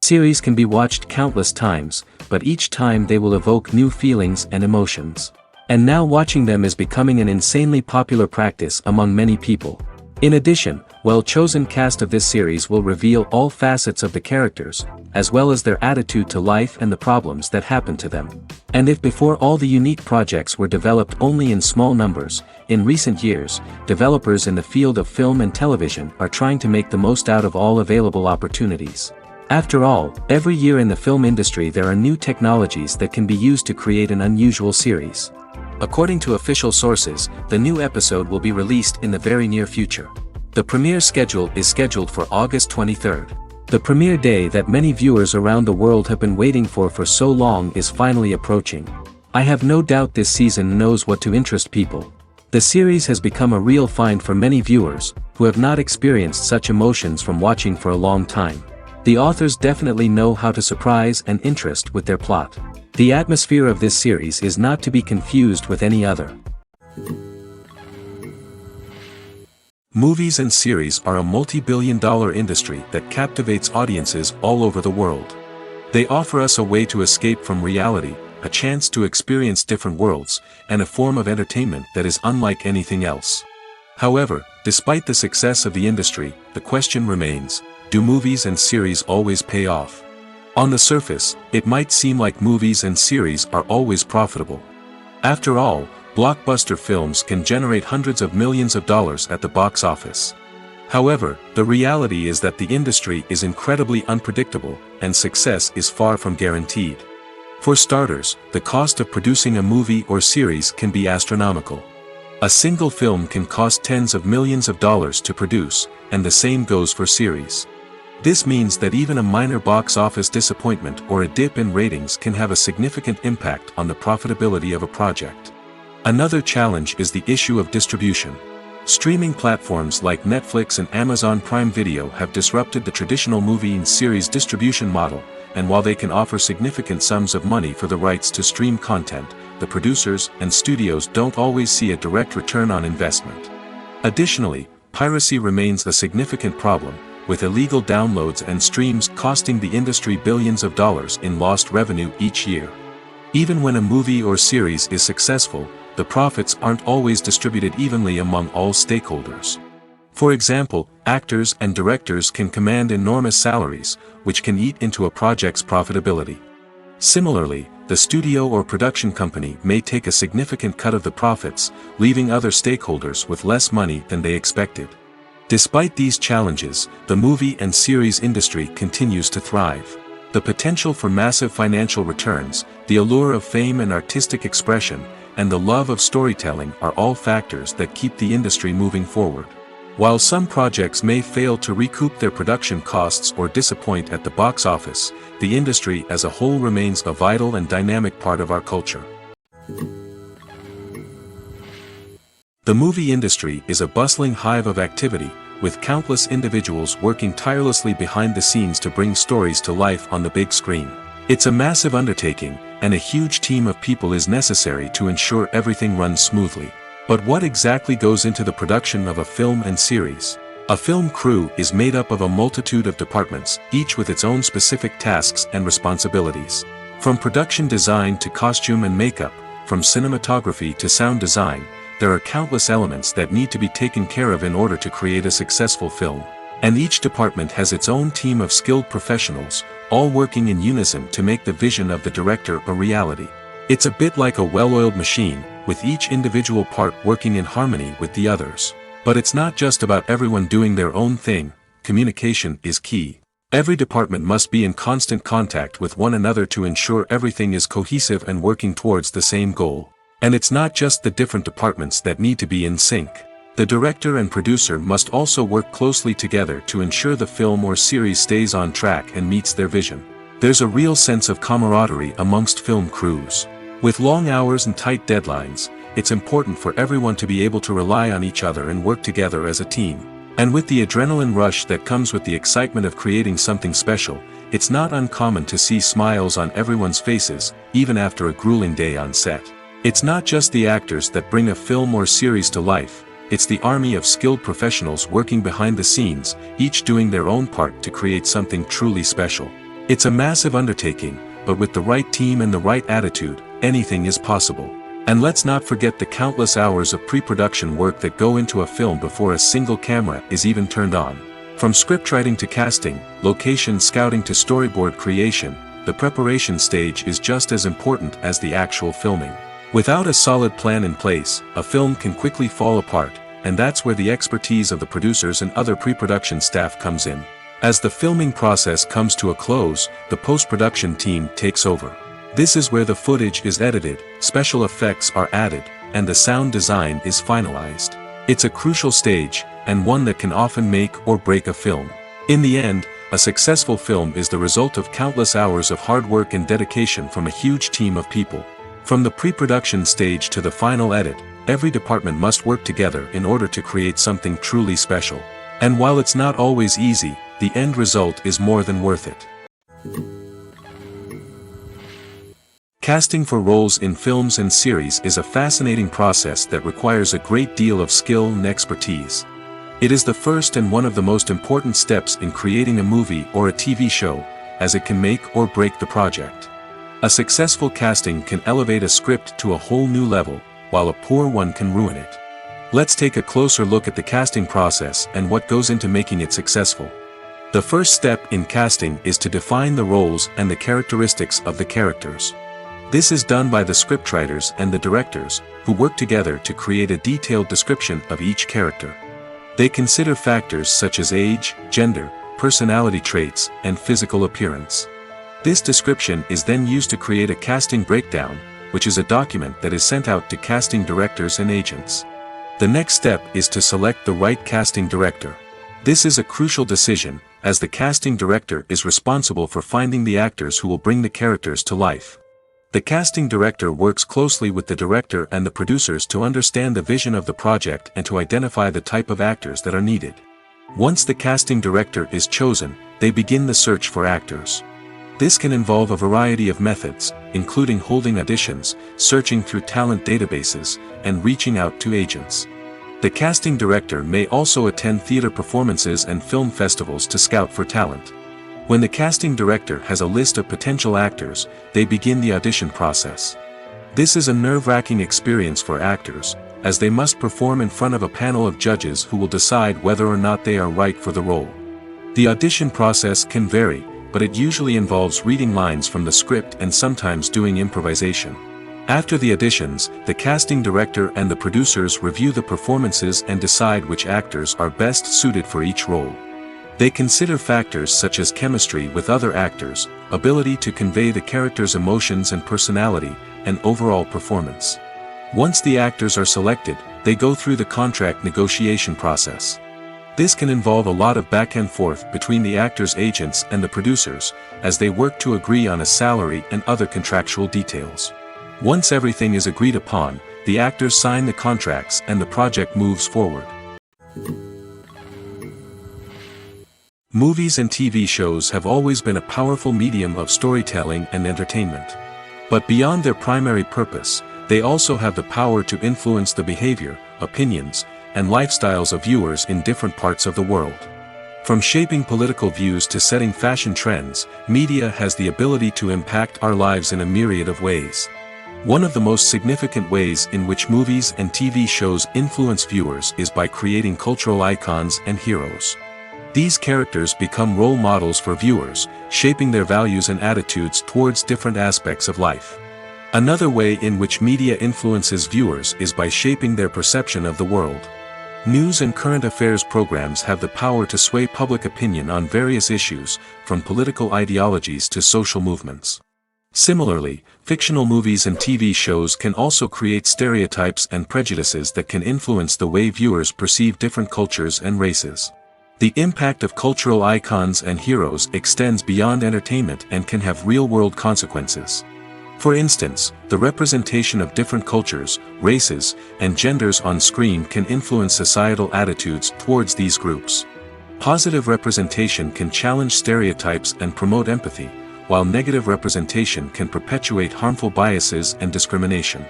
Series can be watched countless times, but each time they will evoke new feelings and emotions. And now watching them is becoming an insanely popular practice among many people. In addition, well-chosen cast of this series will reveal all facets of the characters, as well as their attitude to life and the problems that happen to them. And if before all the unique projects were developed only in small numbers, in recent years, developers in the field of film and television are trying to make the most out of all available opportunities. After all, every year in the film industry there are new technologies that can be used to create an unusual series. According to official sources, the new episode will be released in the very near future. The premiere schedule is scheduled for August 23rd. The premiere day that many viewers around the world have been waiting for so long is finally approaching. I have no doubt this season knows what to interest people. The series has become a real find for many viewers, who have not experienced such emotions from watching for a long time. The authors definitely know how to surprise and interest with their plot. The atmosphere of this series is not to be confused with any other. Movies and series are a multi-billion-dollar industry that captivates audiences all over the world. They offer us a way to escape from reality, a chance to experience different worlds, and a form of entertainment that is unlike anything else. However, despite the success of the industry, the question remains: do movies and series always pay off? On the surface, it might seem like movies and series are always profitable. After all, blockbuster films can generate hundreds of millions of dollars at the box office. However, the reality is that the industry is incredibly unpredictable, and success is far from guaranteed. For starters, the cost of producing a movie or series can be astronomical. A single film can cost tens of millions of dollars to produce, and the same goes for series. This means that even a minor box office disappointment or a dip in ratings can have a significant impact on the profitability of a project. Another challenge is the issue of distribution. Streaming platforms like Netflix and Amazon Prime Video have disrupted the traditional movie and series distribution model, and while they can offer significant sums of money for the rights to stream content, the producers and studios don't always see a direct return on investment. Additionally, piracy remains a significant problem, with illegal downloads and streams costing the industry billions of dollars in lost revenue each year. Even when a movie or series is successful, the profits aren't always distributed evenly among all stakeholders. For example, actors and directors can command enormous salaries, which can eat into a project's profitability. Similarly, the studio or production company may take a significant cut of the profits, leaving other stakeholders with less money than they expected. Despite these challenges, the movie and series industry continues to thrive. The potential for massive financial returns, the allure of fame and artistic expression, and the love of storytelling are all factors that keep the industry moving forward. While some projects may fail to recoup their production costs or disappoint at the box office, the industry as a whole remains a vital and dynamic part of our culture. The movie industry is a bustling hive of activity, with countless individuals working tirelessly behind the scenes to bring stories to life on the big screen. It's a massive undertaking, and a huge team of people is necessary to ensure everything runs smoothly. But what exactly goes into the production of a film and series? A film crew is made up of a multitude of departments, each with its own specific tasks and responsibilities. From production design to costume and makeup, from cinematography to sound design, there are countless elements that need to be taken care of in order to create a successful film. And each department has its own team of skilled professionals, all working in unison to make the vision of the director a reality. It's a bit like a well-oiled machine, with each individual part working in harmony with the others. But it's not just about everyone doing their own thing. Communication is key. Every department must be in constant contact with one another to ensure everything is cohesive and working towards the same goal. And it's not just the different departments that need to be in sync. The director and producer must also work closely together to ensure the film or series stays on track and meets their vision. There's a real sense of camaraderie amongst film crews. With long hours and tight deadlines, it's important for everyone to be able to rely on each other and work together as a team. And with the adrenaline rush that comes with the excitement of creating something special, it's not uncommon to see smiles on everyone's faces, even after a grueling day on set. It's not just the actors that bring a film or series to life, it's the army of skilled professionals working behind the scenes, each doing their own part to create something truly special. It's a massive undertaking, but with the right team and the right attitude, anything is possible. And let's not forget the countless hours of pre-production work that go into a film before a single camera is even turned on. From scriptwriting to casting, location scouting to storyboard creation, the preparation stage is just as important as the actual filming. Without a solid plan in place, a film can quickly fall apart, and that's where the expertise of the producers and other pre-production staff comes in. As the filming process comes to a close, the post-production team takes over. This is where the footage is edited, special effects are added, and the sound design is finalized. It's a crucial stage, and one that can often make or break a film. In the end, a successful film is the result of countless hours of hard work and dedication from a huge team of people. From the pre-production stage to the final edit, every department must work together in order to create something truly special. And while it's not always easy, the end result is more than worth it. Casting for roles in films and series is a fascinating process that requires a great deal of skill and expertise. It is the first and one of the most important steps in creating a movie or a TV show, as it can make or break the project. A successful casting can elevate a script to a whole new level, while a poor one can ruin it. Let's take a closer look at the casting process and what goes into making it successful. The first step in casting is to define the roles and the characteristics of the characters. This is done by the scriptwriters and the directors, who work together to create a detailed description of each character. They consider factors such as age, gender, personality traits, and physical appearance. This description is then used to create a casting breakdown, which is a document that is sent out to casting directors and agents. The next step is to select the right casting director. This is a crucial decision, as the casting director is responsible for finding the actors who will bring the characters to life. The casting director works closely with the director and the producers to understand the vision of the project and to identify the type of actors that are needed. Once the casting director is chosen, they begin the search for actors. This can involve a variety of methods, including holding auditions, searching through talent databases, and reaching out to agents. The casting director may also attend theater performances and film festivals to scout for talent. When the casting director has a list of potential actors, they begin the audition process. This is a nerve-wracking experience for actors, as they must perform in front of a panel of judges who will decide whether or not they are right for the role. The audition process can vary, but it usually involves reading lines from the script and sometimes doing improvisation. After the auditions, the casting director and the producers review the performances and decide which actors are best suited for each role. They consider factors such as chemistry with other actors, ability to convey the character's emotions and personality, and overall performance. Once the actors are selected, they go through the contract negotiation process. This can involve a lot of back and forth between the actors' agents and the producers, as they work to agree on a salary and other contractual details. Once everything is agreed upon, the actors sign the contracts and the project moves forward. Movies and TV shows have always been a powerful medium of storytelling and entertainment. But beyond their primary purpose, they also have the power to influence the behavior, opinions, and lifestyles of viewers in different parts of the world. From shaping political views to setting fashion trends, media has the ability to impact our lives in a myriad of ways. One of the most significant ways in which movies and TV shows influence viewers is by creating cultural icons and heroes. These characters become role models for viewers, shaping their values and attitudes towards different aspects of life. Another way in which media influences viewers is by shaping their perception of the world. News and current affairs programs have the power to sway public opinion on various issues, from political ideologies to social movements. Similarly, fictional movies and TV shows can also create stereotypes and prejudices that can influence the way viewers perceive different cultures and races. The impact of cultural icons and heroes extends beyond entertainment and can have real-world consequences. For instance, the representation of different cultures, races, and genders on screen can influence societal attitudes towards these groups. Positive representation can challenge stereotypes and promote empathy, while negative representation can perpetuate harmful biases and discrimination.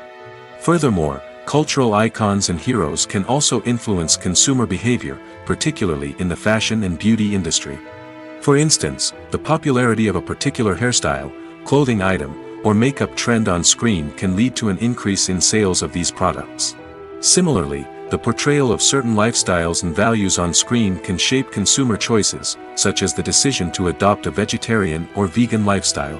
Furthermore, cultural icons and heroes can also influence consumer behavior, particularly in the fashion and beauty industry. For instance, the popularity of a particular hairstyle, clothing item, or makeup trend on screen can lead to an increase in sales of these products. Similarly, the portrayal of certain lifestyles and values on screen can shape consumer choices, such as the decision to adopt a vegetarian or vegan lifestyle.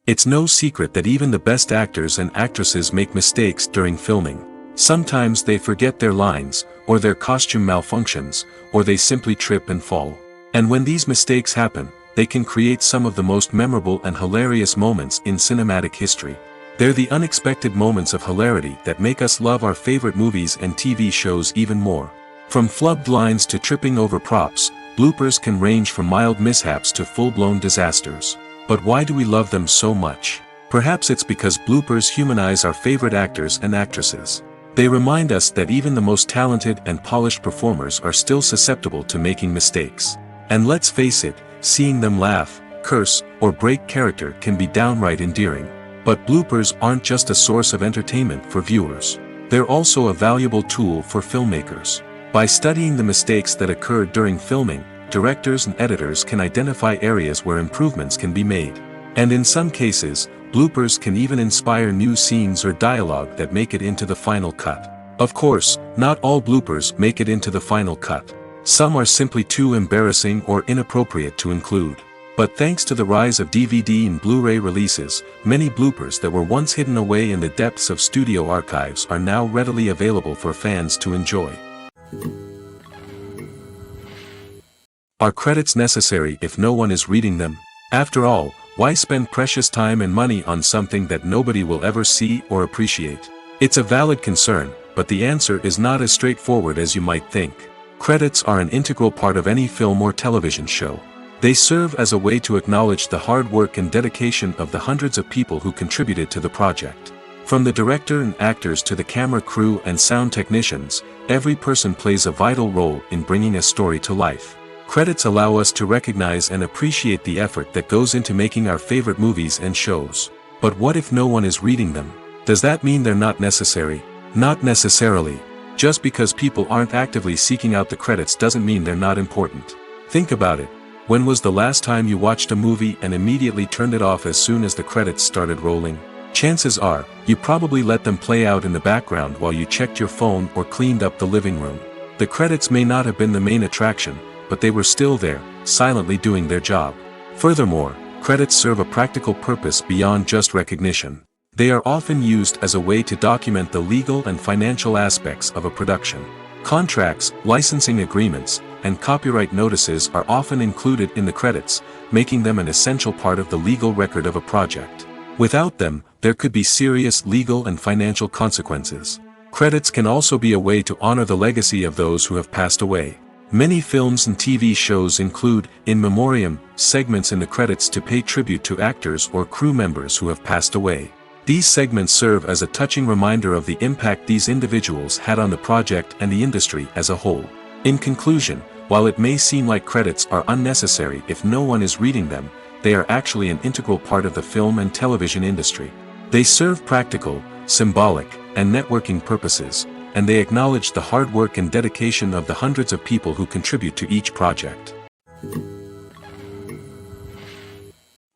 It's no secret that even the best actors and actresses make mistakes during filming. Sometimes they forget their lines, or their costume malfunctions, or they simply trip and fall. And when these mistakes happen, they can create some of the most memorable and hilarious moments in cinematic history. They're the unexpected moments of hilarity that make us love our favorite movies and TV shows even more. From flubbed lines to tripping over props, bloopers can range from mild mishaps to full-blown disasters. But why do we love them so much? Perhaps it's because bloopers humanize our favorite actors and actresses. They remind us that even the most talented and polished performers are still susceptible to making mistakes. And let's face it, seeing them laugh, curse, or break character can be downright endearing. But bloopers aren't just a source of entertainment for viewers. They're also a valuable tool for filmmakers. By studying the mistakes that occurred during filming, directors and editors can identify areas where improvements can be made. And in some cases, bloopers can even inspire new scenes or dialogue that make it into the final cut. Of course, not all bloopers make it into the final cut. Some are simply too embarrassing or inappropriate to include. But thanks to the rise of DVD and Blu-ray releases, many bloopers that were once hidden away in the depths of studio archives are now readily available for fans to enjoy. Are credits necessary if no one is reading them? After all, why spend precious time and money on something that nobody will ever see or appreciate? It's a valid concern, but the answer is not as straightforward as you might think. Credits are an integral part of any film or television show. They serve as a way to acknowledge the hard work and dedication of the hundreds of people who contributed to the project. From the director and actors to the camera crew and sound technicians, every person plays a vital role in bringing a story to life. Credits allow us to recognize and appreciate the effort that goes into making our favorite movies and shows. But what if no one is reading them? Does that mean they're not necessary? Not necessarily. Just because people aren't actively seeking out the credits doesn't mean they're not important. Think about it. When was the last time you watched a movie and immediately turned it off as soon as the credits started rolling? Chances are, you probably let them play out in the background while you checked your phone or cleaned up the living room. The credits may not have been the main attraction, but they were still there, silently doing their job. Furthermore, credits serve a practical purpose beyond just recognition. They are often used as a way to document the legal and financial aspects of a production. Contracts, licensing agreements, and copyright notices are often included in the credits, making them an essential part of the legal record of a project. Without them, there could be serious legal and financial consequences. Credits can also be a way to honor the legacy of those who have passed away. Many films and TV shows include, in memoriam, segments in the credits to pay tribute to actors or crew members who have passed away. These segments serve as a touching reminder of the impact these individuals had on the project and the industry as a whole. In conclusion, while it may seem like credits are unnecessary if no one is reading them, they are actually an integral part of the film and television industry. They serve practical, symbolic, and networking purposes, and they acknowledge the hard work and dedication of the hundreds of people who contribute to each project.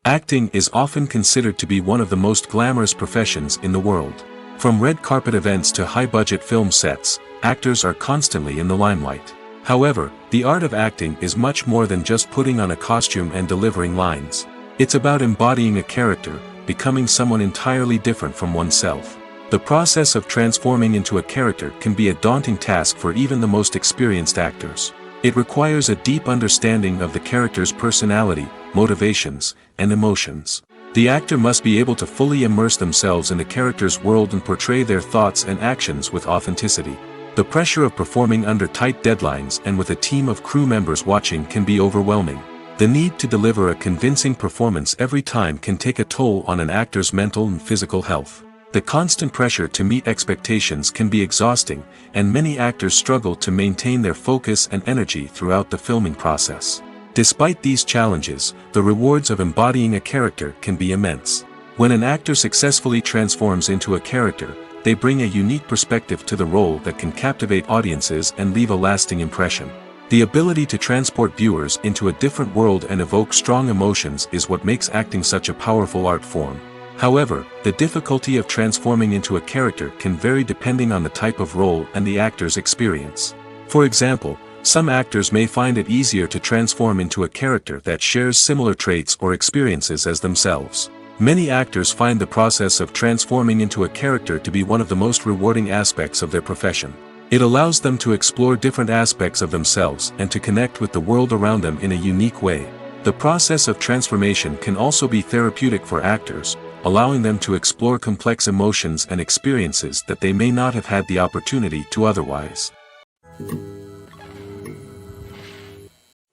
Acting is often considered to be one of the most glamorous professions in the world. From red carpet events to high-budget film sets, actors are constantly in the limelight. However, the art of acting is much more than just putting on a costume and delivering lines. It's about embodying a character, becoming someone entirely different from oneself. The process of transforming into a character can be a daunting task for even the most experienced actors. It requires a deep understanding of the character's personality, motivations, and emotions. The actor must be able to fully immerse themselves in the character's world and portray their thoughts and actions with authenticity. The pressure of performing under tight deadlines and with a team of crew members watching can be overwhelming. The need to deliver a convincing performance every time can take a toll on an actor's mental and physical health. The constant pressure to meet expectations can be exhausting, and many actors struggle to maintain their focus and energy throughout the filming process. Despite these challenges, the rewards of embodying a character can be immense. When an actor successfully transforms into a character, they bring a unique perspective to the role that can captivate audiences and leave a lasting impression. The ability to transport viewers into a different world and evoke strong emotions is what makes acting such a powerful art form. However, the difficulty of transforming into a character can vary depending on the type of role and the actor's experience. For example, some actors may find it easier to transform into a character that shares similar traits or experiences as themselves. Many actors find the process of transforming into a character to be one of the most rewarding aspects of their profession. It allows them to explore different aspects of themselves and to connect with the world around them in a unique way. The process of transformation can also be therapeutic for actors, allowing them to explore complex emotions and experiences that they may not have had the opportunity to otherwise.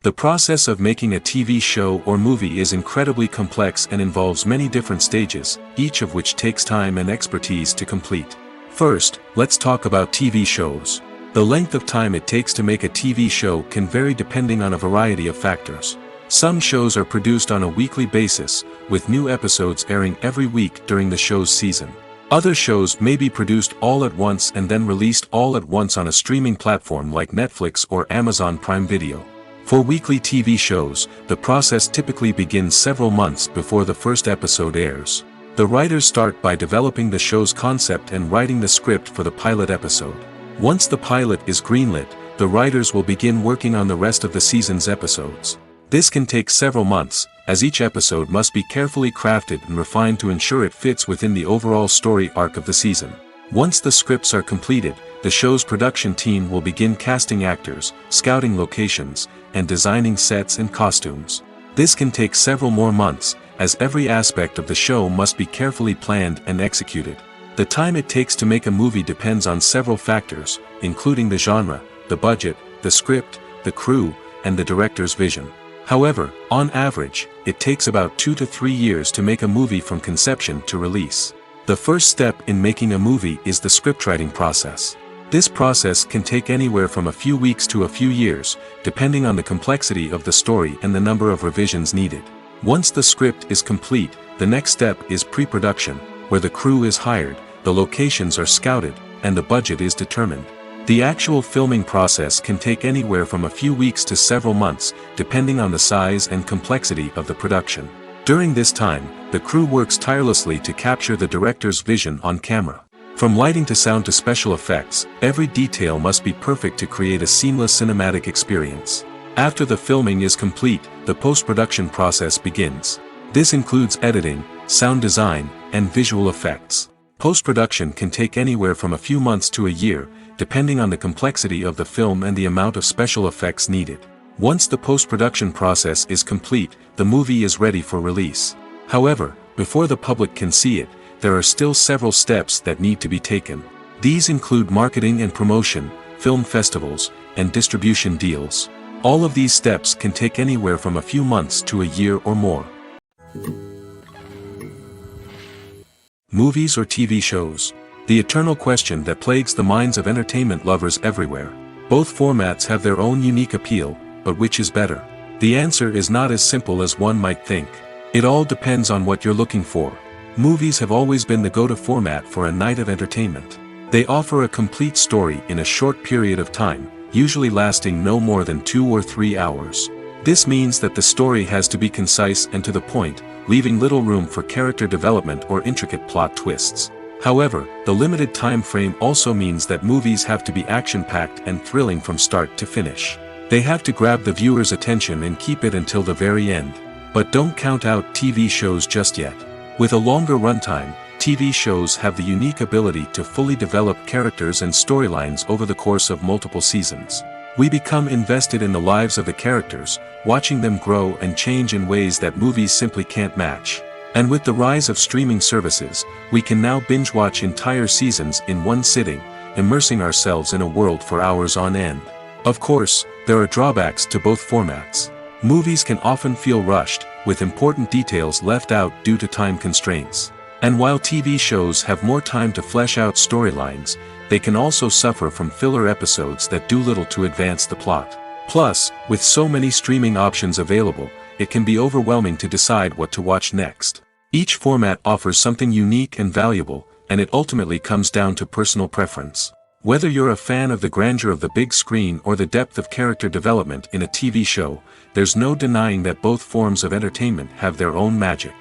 The process of making a TV show or movie is incredibly complex and involves many different stages, each of which takes time and expertise to complete. First, let's talk about TV shows. The length of time it takes to make a TV show can vary depending on a variety of factors. Some shows are produced on a weekly basis, with new episodes airing every week during the show's season. Other shows may be produced all at once and then released all at once on a streaming platform like Netflix or Amazon Prime Video. For weekly TV shows, the process typically begins several months before the first episode airs. The writers start by developing the show's concept and writing the script for the pilot episode. Once the pilot is greenlit, the writers will begin working on the rest of the season's episodes. This can take several months, as each episode must be carefully crafted and refined to ensure it fits within the overall story arc of the season. Once the scripts are completed, the show's production team will begin casting actors, scouting locations, and designing sets and costumes. This can take several more months, as every aspect of the show must be carefully planned and executed. The time it takes to make a movie depends on several factors, including the genre, the budget, the script, the crew, and the director's vision. However, on average, it takes about 2 to 3 years to make a movie from conception to release. The first step in making a movie is the scriptwriting process. This process can take anywhere from a few weeks to a few years, depending on the complexity of the story and the number of revisions needed. Once the script is complete, the next step is pre-production, where the crew is hired, the locations are scouted, and the budget is determined. The actual filming process can take anywhere from a few weeks to several months, depending on the size and complexity of the production. During this time, the crew works tirelessly to capture the director's vision on camera. From lighting to sound to special effects, every detail must be perfect to create a seamless cinematic experience. After the filming is complete, the post-production process begins. This includes editing, sound design, and visual effects. Post-production can take anywhere from a few months to a year, depending on the complexity of the film and the amount of special effects needed. Once the post-production process is complete, the movie is ready for release. However, before the public can see it, there are still several steps that need to be taken. These include marketing and promotion, film festivals, and distribution deals. All of these steps can take anywhere from a few months to a year or more. Movies or TV shows? The eternal question that plagues the minds of entertainment lovers everywhere. Both formats have their own unique appeal, but which is better? The answer is not as simple as one might think. It all depends on what you're looking for. Movies have always been the go-to format for a night of entertainment. They offer a complete story in a short period of time, usually lasting no more than 2 or 3 hours. This means that the story has to be concise and to the point, leaving little room for character development or intricate plot twists. However, the limited time frame also means that movies have to be action-packed and thrilling from start to finish. They have to grab the viewer's attention and keep it until the very end. But don't count out TV shows just yet. With a longer runtime, TV shows have the unique ability to fully develop characters and storylines over the course of multiple seasons. We become invested in the lives of the characters, watching them grow and change in ways that movies simply can't match. And with the rise of streaming services, we can now binge-watch entire seasons in one sitting, immersing ourselves in a world for hours on end. Of course, there are drawbacks to both formats. Movies can often feel rushed, with important details left out due to time constraints. And while TV shows have more time to flesh out storylines, they can also suffer from filler episodes that do little to advance the plot. Plus, with so many streaming options available, it can be overwhelming to decide what to watch next. Each format offers something unique and valuable, and it ultimately comes down to personal preference. Whether you're a fan of the grandeur of the big screen or the depth of character development in a TV show, there's no denying that both forms of entertainment have their own magic.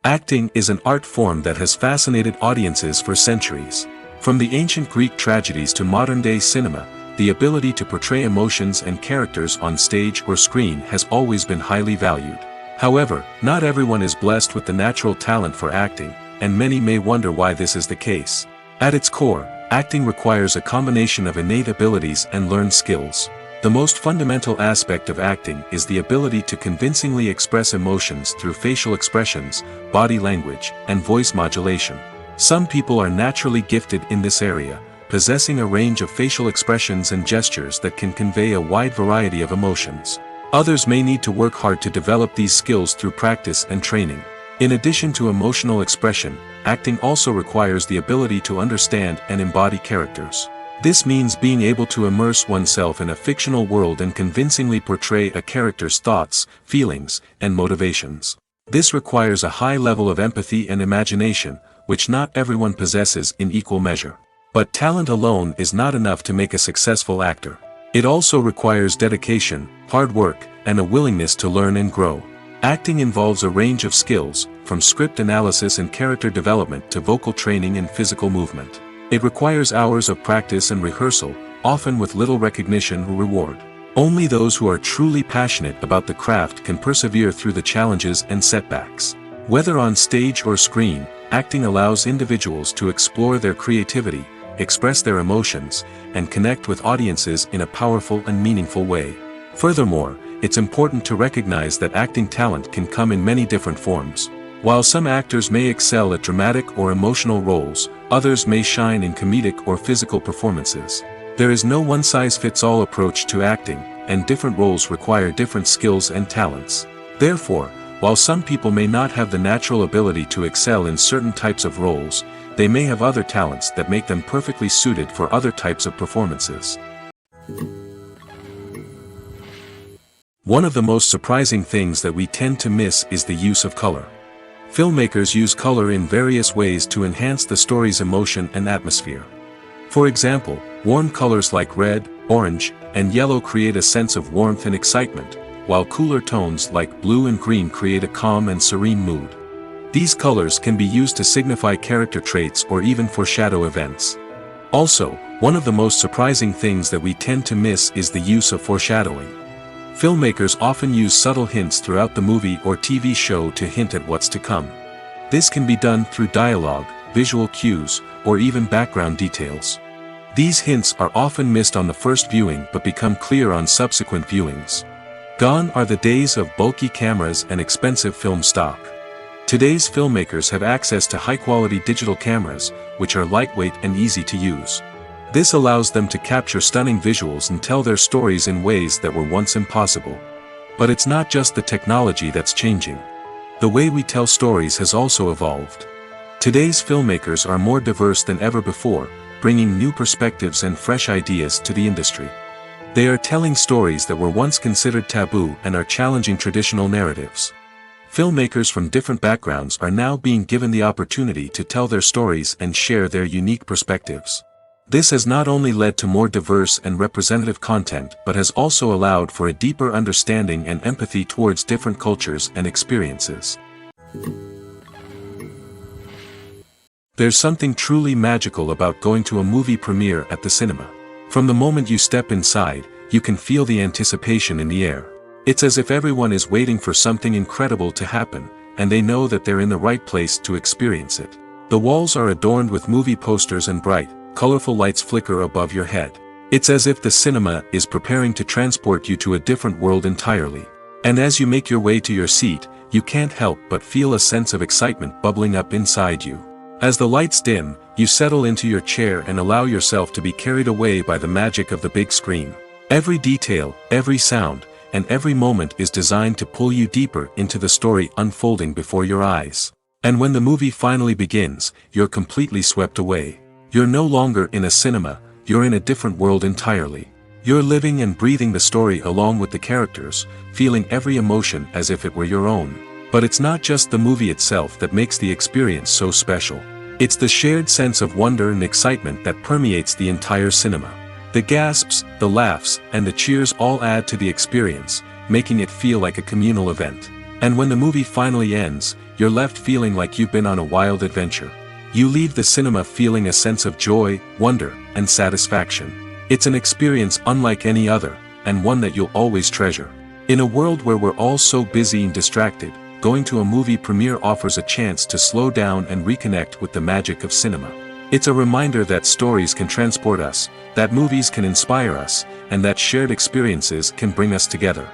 Acting is an art form that has fascinated audiences for centuries. From the ancient Greek tragedies to modern-day cinema, the ability to portray emotions and characters on stage or screen has always been highly valued. However, not everyone is blessed with the natural talent for acting, and many may wonder why this is the case. At its core, acting requires a combination of innate abilities and learned skills. The most fundamental aspect of acting is the ability to convincingly express emotions through facial expressions, body language, and voice modulation. Some people are naturally gifted in this area, possessing a range of facial expressions and gestures that can convey a wide variety of emotions. Others may need to work hard to develop these skills through practice and training. In addition to emotional expression, acting also requires the ability to understand and embody characters. This means being able to immerse oneself in a fictional world and convincingly portray a character's thoughts, feelings, and motivations. This requires a high level of empathy and imagination, which not everyone possesses in equal measure. But talent alone is not enough to make a successful actor. It also requires dedication, hard work, and a willingness to learn and grow. Acting involves a range of skills, from script analysis and character development to vocal training and physical movement. It requires hours of practice and rehearsal, often with little recognition or reward. Only those who are truly passionate about the craft can persevere through the challenges and setbacks. Whether on stage or screen, acting allows individuals to explore their creativity, express their emotions, and connect with audiences in a powerful and meaningful way. Furthermore, it's important to recognize that acting talent can come in many different forms. While some actors may excel at dramatic or emotional roles, others may shine in comedic or physical performances. There is no one-size-fits-all approach to acting, and different roles require different skills and talents. Therefore, while some people may not have the natural ability to excel in certain types of roles, they may have other talents that make them perfectly suited for other types of performances. One of the most surprising things that we tend to miss is the use of color. Filmmakers use color in various ways to enhance the story's emotion and atmosphere. For example, warm colors like red, orange, and yellow create a sense of warmth and excitement, while cooler tones like blue and green create a calm and serene mood. These colors can be used to signify character traits or even foreshadow events. Also, one of the most surprising things that we tend to miss is the use of foreshadowing. Filmmakers often use subtle hints throughout the movie or TV show to hint at what's to come. This can be done through dialogue, visual cues, or even background details. These hints are often missed on the first viewing but become clear on subsequent viewings. Gone are the days of bulky cameras and expensive film stock. Today's filmmakers have access to high-quality digital cameras, which are lightweight and easy to use. This allows them to capture stunning visuals and tell their stories in ways that were once impossible. But it's not just the technology that's changing. The way we tell stories has also evolved. Today's filmmakers are more diverse than ever before, bringing new perspectives and fresh ideas to the industry. They are telling stories that were once considered taboo and are challenging traditional narratives. Filmmakers from different backgrounds are now being given the opportunity to tell their stories and share their unique perspectives. This has not only led to more diverse and representative content but has also allowed for a deeper understanding and empathy towards different cultures and experiences. There's something truly magical about going to a movie premiere at the cinema. From the moment you step inside, you can feel the anticipation in the air. It's as if everyone is waiting for something incredible to happen, and they know that they're in the right place to experience it. The walls are adorned with movie posters and bright, colorful lights flicker above your head. It's as if the cinema is preparing to transport you to a different world entirely. And as you make your way to your seat, you can't help but feel a sense of excitement bubbling up inside you. As the lights dim, you settle into your chair and allow yourself to be carried away by the magic of the big screen. Every detail, every sound, and every moment is designed to pull you deeper into the story unfolding before your eyes. And when the movie finally begins, you're completely swept away. You're no longer in a cinema, you're in a different world entirely. You're living and breathing the story along with the characters, feeling every emotion as if it were your own. But it's not just the movie itself that makes the experience so special. It's the shared sense of wonder and excitement that permeates the entire cinema. The gasps, the laughs, and the cheers all add to the experience, making it feel like a communal event. And when the movie finally ends, you're left feeling like you've been on a wild adventure. You leave the cinema feeling a sense of joy, wonder, and satisfaction. It's an experience unlike any other, and one that you'll always treasure. In a world where we're all so busy and distracted, going to a movie premiere offers a chance to slow down and reconnect with the magic of cinema. It's a reminder that stories can transport us, that movies can inspire us, and that shared experiences can bring us together.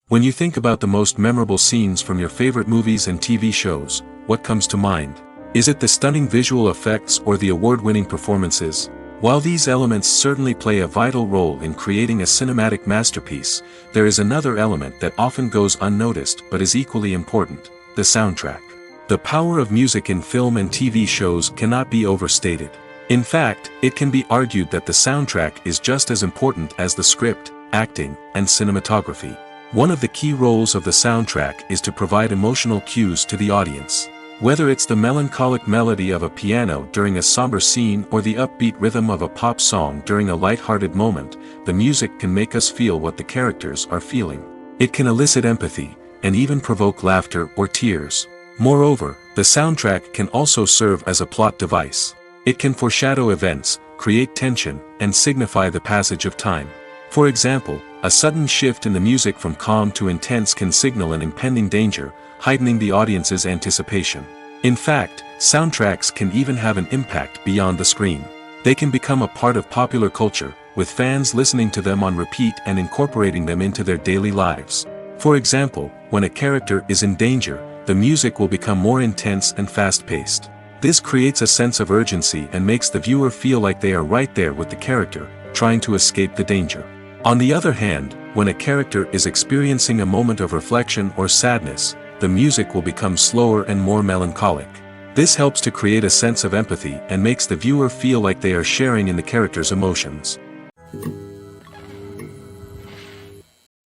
When you think about the most memorable scenes from your favorite movies and TV shows, what comes to mind? Is it the stunning visual effects or the award-winning performances? While these elements certainly play a vital role in creating a cinematic masterpiece, there is another element that often goes unnoticed but is equally important: the soundtrack. The power of music in film and TV shows cannot be overstated. In fact, it can be argued that the soundtrack is just as important as the script, acting, and cinematography. One of the key roles of the soundtrack is to provide emotional cues to the audience. Whether it's the melancholic melody of a piano during a somber scene or the upbeat rhythm of a pop song during a light-hearted moment, the music can make us feel what the characters are feeling. It can elicit empathy, and even provoke laughter or tears. Moreover, the soundtrack can also serve as a plot device. It can foreshadow events, create tension, and signify the passage of time. For example, a sudden shift in the music from calm to intense can signal an impending danger, heightening the audience's anticipation. In fact, soundtracks can even have an impact beyond the screen. They can become a part of popular culture, with fans listening to them on repeat and incorporating them into their daily lives. For example, when a character is in danger, the music will become more intense and fast-paced. This creates a sense of urgency and makes the viewer feel like they are right there with the character, trying to escape the danger. On the other hand, when a character is experiencing a moment of reflection or sadness, the music will become slower and more melancholic. This helps to create a sense of empathy and makes the viewer feel like they are sharing in the character's emotions.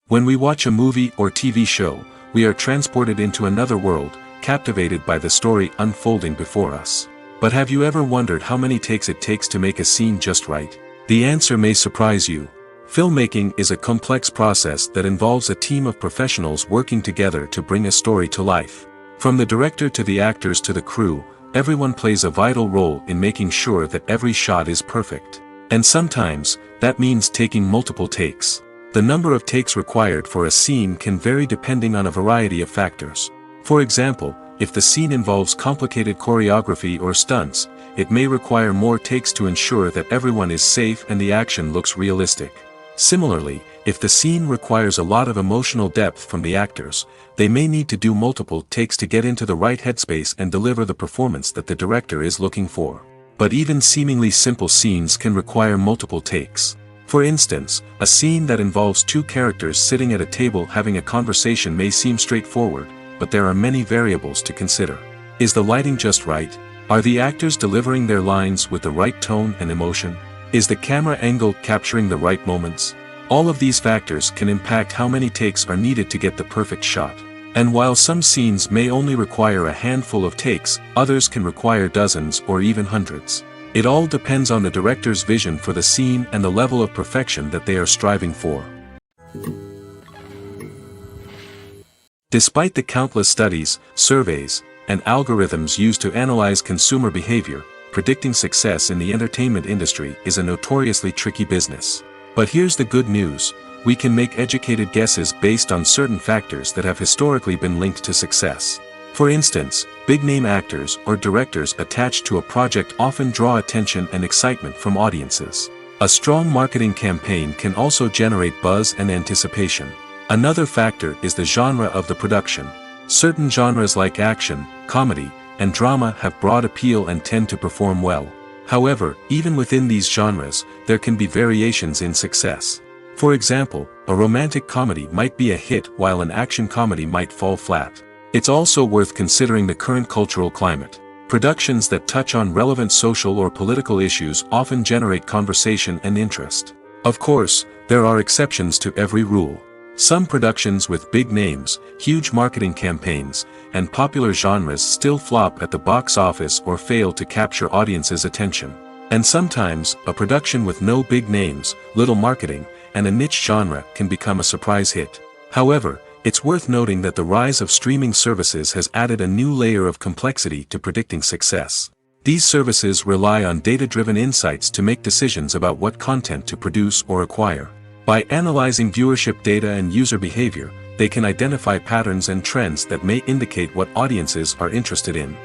When we watch a movie or TV show, we are transported into another world, captivated by the story unfolding before us. But have you ever wondered how many takes it takes to make a scene just right? The answer may surprise you. Filmmaking is a complex process that involves a team of professionals working together to bring a story to life. From the director to the actors to the crew, everyone plays a vital role in making sure that every shot is perfect. And sometimes, that means taking multiple takes. The number of takes required for a scene can vary depending on a variety of factors. For example, if the scene involves complicated choreography or stunts, it may require more takes to ensure that everyone is safe and the action looks realistic. Similarly, if the scene requires a lot of emotional depth from the actors, they may need to do multiple takes to get into the right headspace and deliver the performance that the director is looking for. But even seemingly simple scenes can require multiple takes. For instance, a scene that involves two characters sitting at a table having a conversation may seem straightforward, but there are many variables to consider. Is the lighting just right? Are the actors delivering their lines with the right tone and emotion? Is the camera angle capturing the right moments? All of these factors can impact how many takes are needed to get the perfect shot. And while some scenes may only require a handful of takes, others can require dozens or even hundreds. It all depends on the director's vision for the scene and the level of perfection that they are striving for. Despite the countless studies, surveys, and algorithms used to analyze consumer behavior, predicting success in the entertainment industry is a notoriously tricky business. But here's the good news: we can make educated guesses based on certain factors that have historically been linked to success. For instance, big-name actors or directors attached to a project often draw attention and excitement from audiences. A strong marketing campaign can also generate buzz and anticipation. Another factor is the genre of the production. Certain genres like action, comedy, and drama have broad appeal and tend to perform well. However, even within these genres, there can be variations in success. For example, a romantic comedy might be a hit while an action comedy might fall flat. It's also worth considering the current cultural climate. Productions that touch on relevant social or political issues often generate conversation and interest. Of course, there are exceptions to every rule. Some productions with big names, huge marketing campaigns, and popular genres still flop at the box office or fail to capture audiences' attention. And sometimes, a production with no big names, little marketing, and a niche genre can become a surprise hit. However, it's worth noting that the rise of streaming services has added a new layer of complexity to predicting success. These services rely on data-driven insights to make decisions about what content to produce or acquire. By analyzing viewership data and user behavior, they can identify patterns and trends that may indicate what audiences are interested in.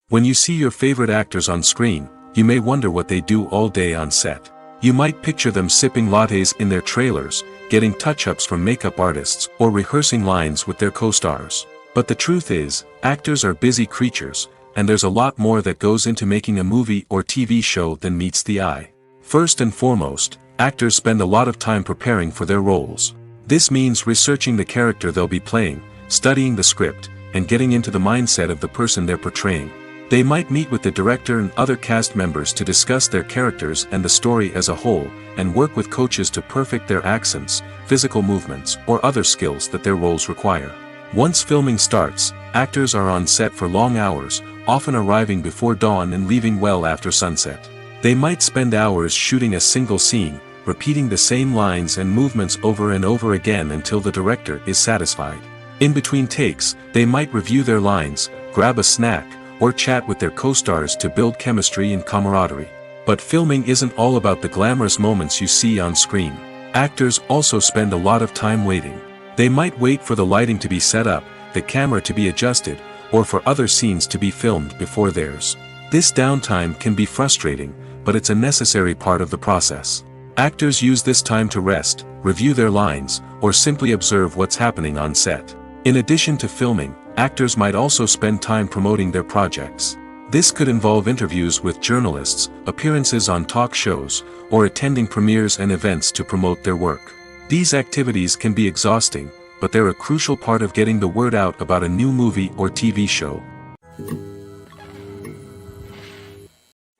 When you see your favorite actors on screen, you may wonder what they do all day on set. You might picture them sipping lattes in their trailers, getting touch-ups from makeup artists, or rehearsing lines with their co-stars. But the truth is, actors are busy creatures, and there's a lot more that goes into making a movie or TV show than meets the eye. First and foremost, actors spend a lot of time preparing for their roles. This means researching the character they'll be playing, studying the script, and getting into the mindset of the person they're portraying. They might meet with the director and other cast members to discuss their characters and the story as a whole, and work with coaches to perfect their accents, physical movements, or other skills that their roles require. Once filming starts, actors are on set for long hours, often arriving before dawn and leaving well after sunset. They might spend hours shooting a single scene, repeating the same lines and movements over and over again until the director is satisfied. In between takes, they might review their lines, grab a snack, or chat with their co-stars to build chemistry and camaraderie. But filming isn't all about the glamorous moments you see on screen. Actors also spend a lot of time waiting. They might wait for the lighting to be set up, the camera to be adjusted, or for other scenes to be filmed before theirs. This downtime can be frustrating, but it's a necessary part of the process. Actors use this time to rest, review their lines, or simply observe what's happening on set. In addition to filming, actors might also spend time promoting their projects. This could involve interviews with journalists, appearances on talk shows, or attending premieres and events to promote their work. These activities can be exhausting, but they're a crucial part of getting the word out about a new movie or TV show.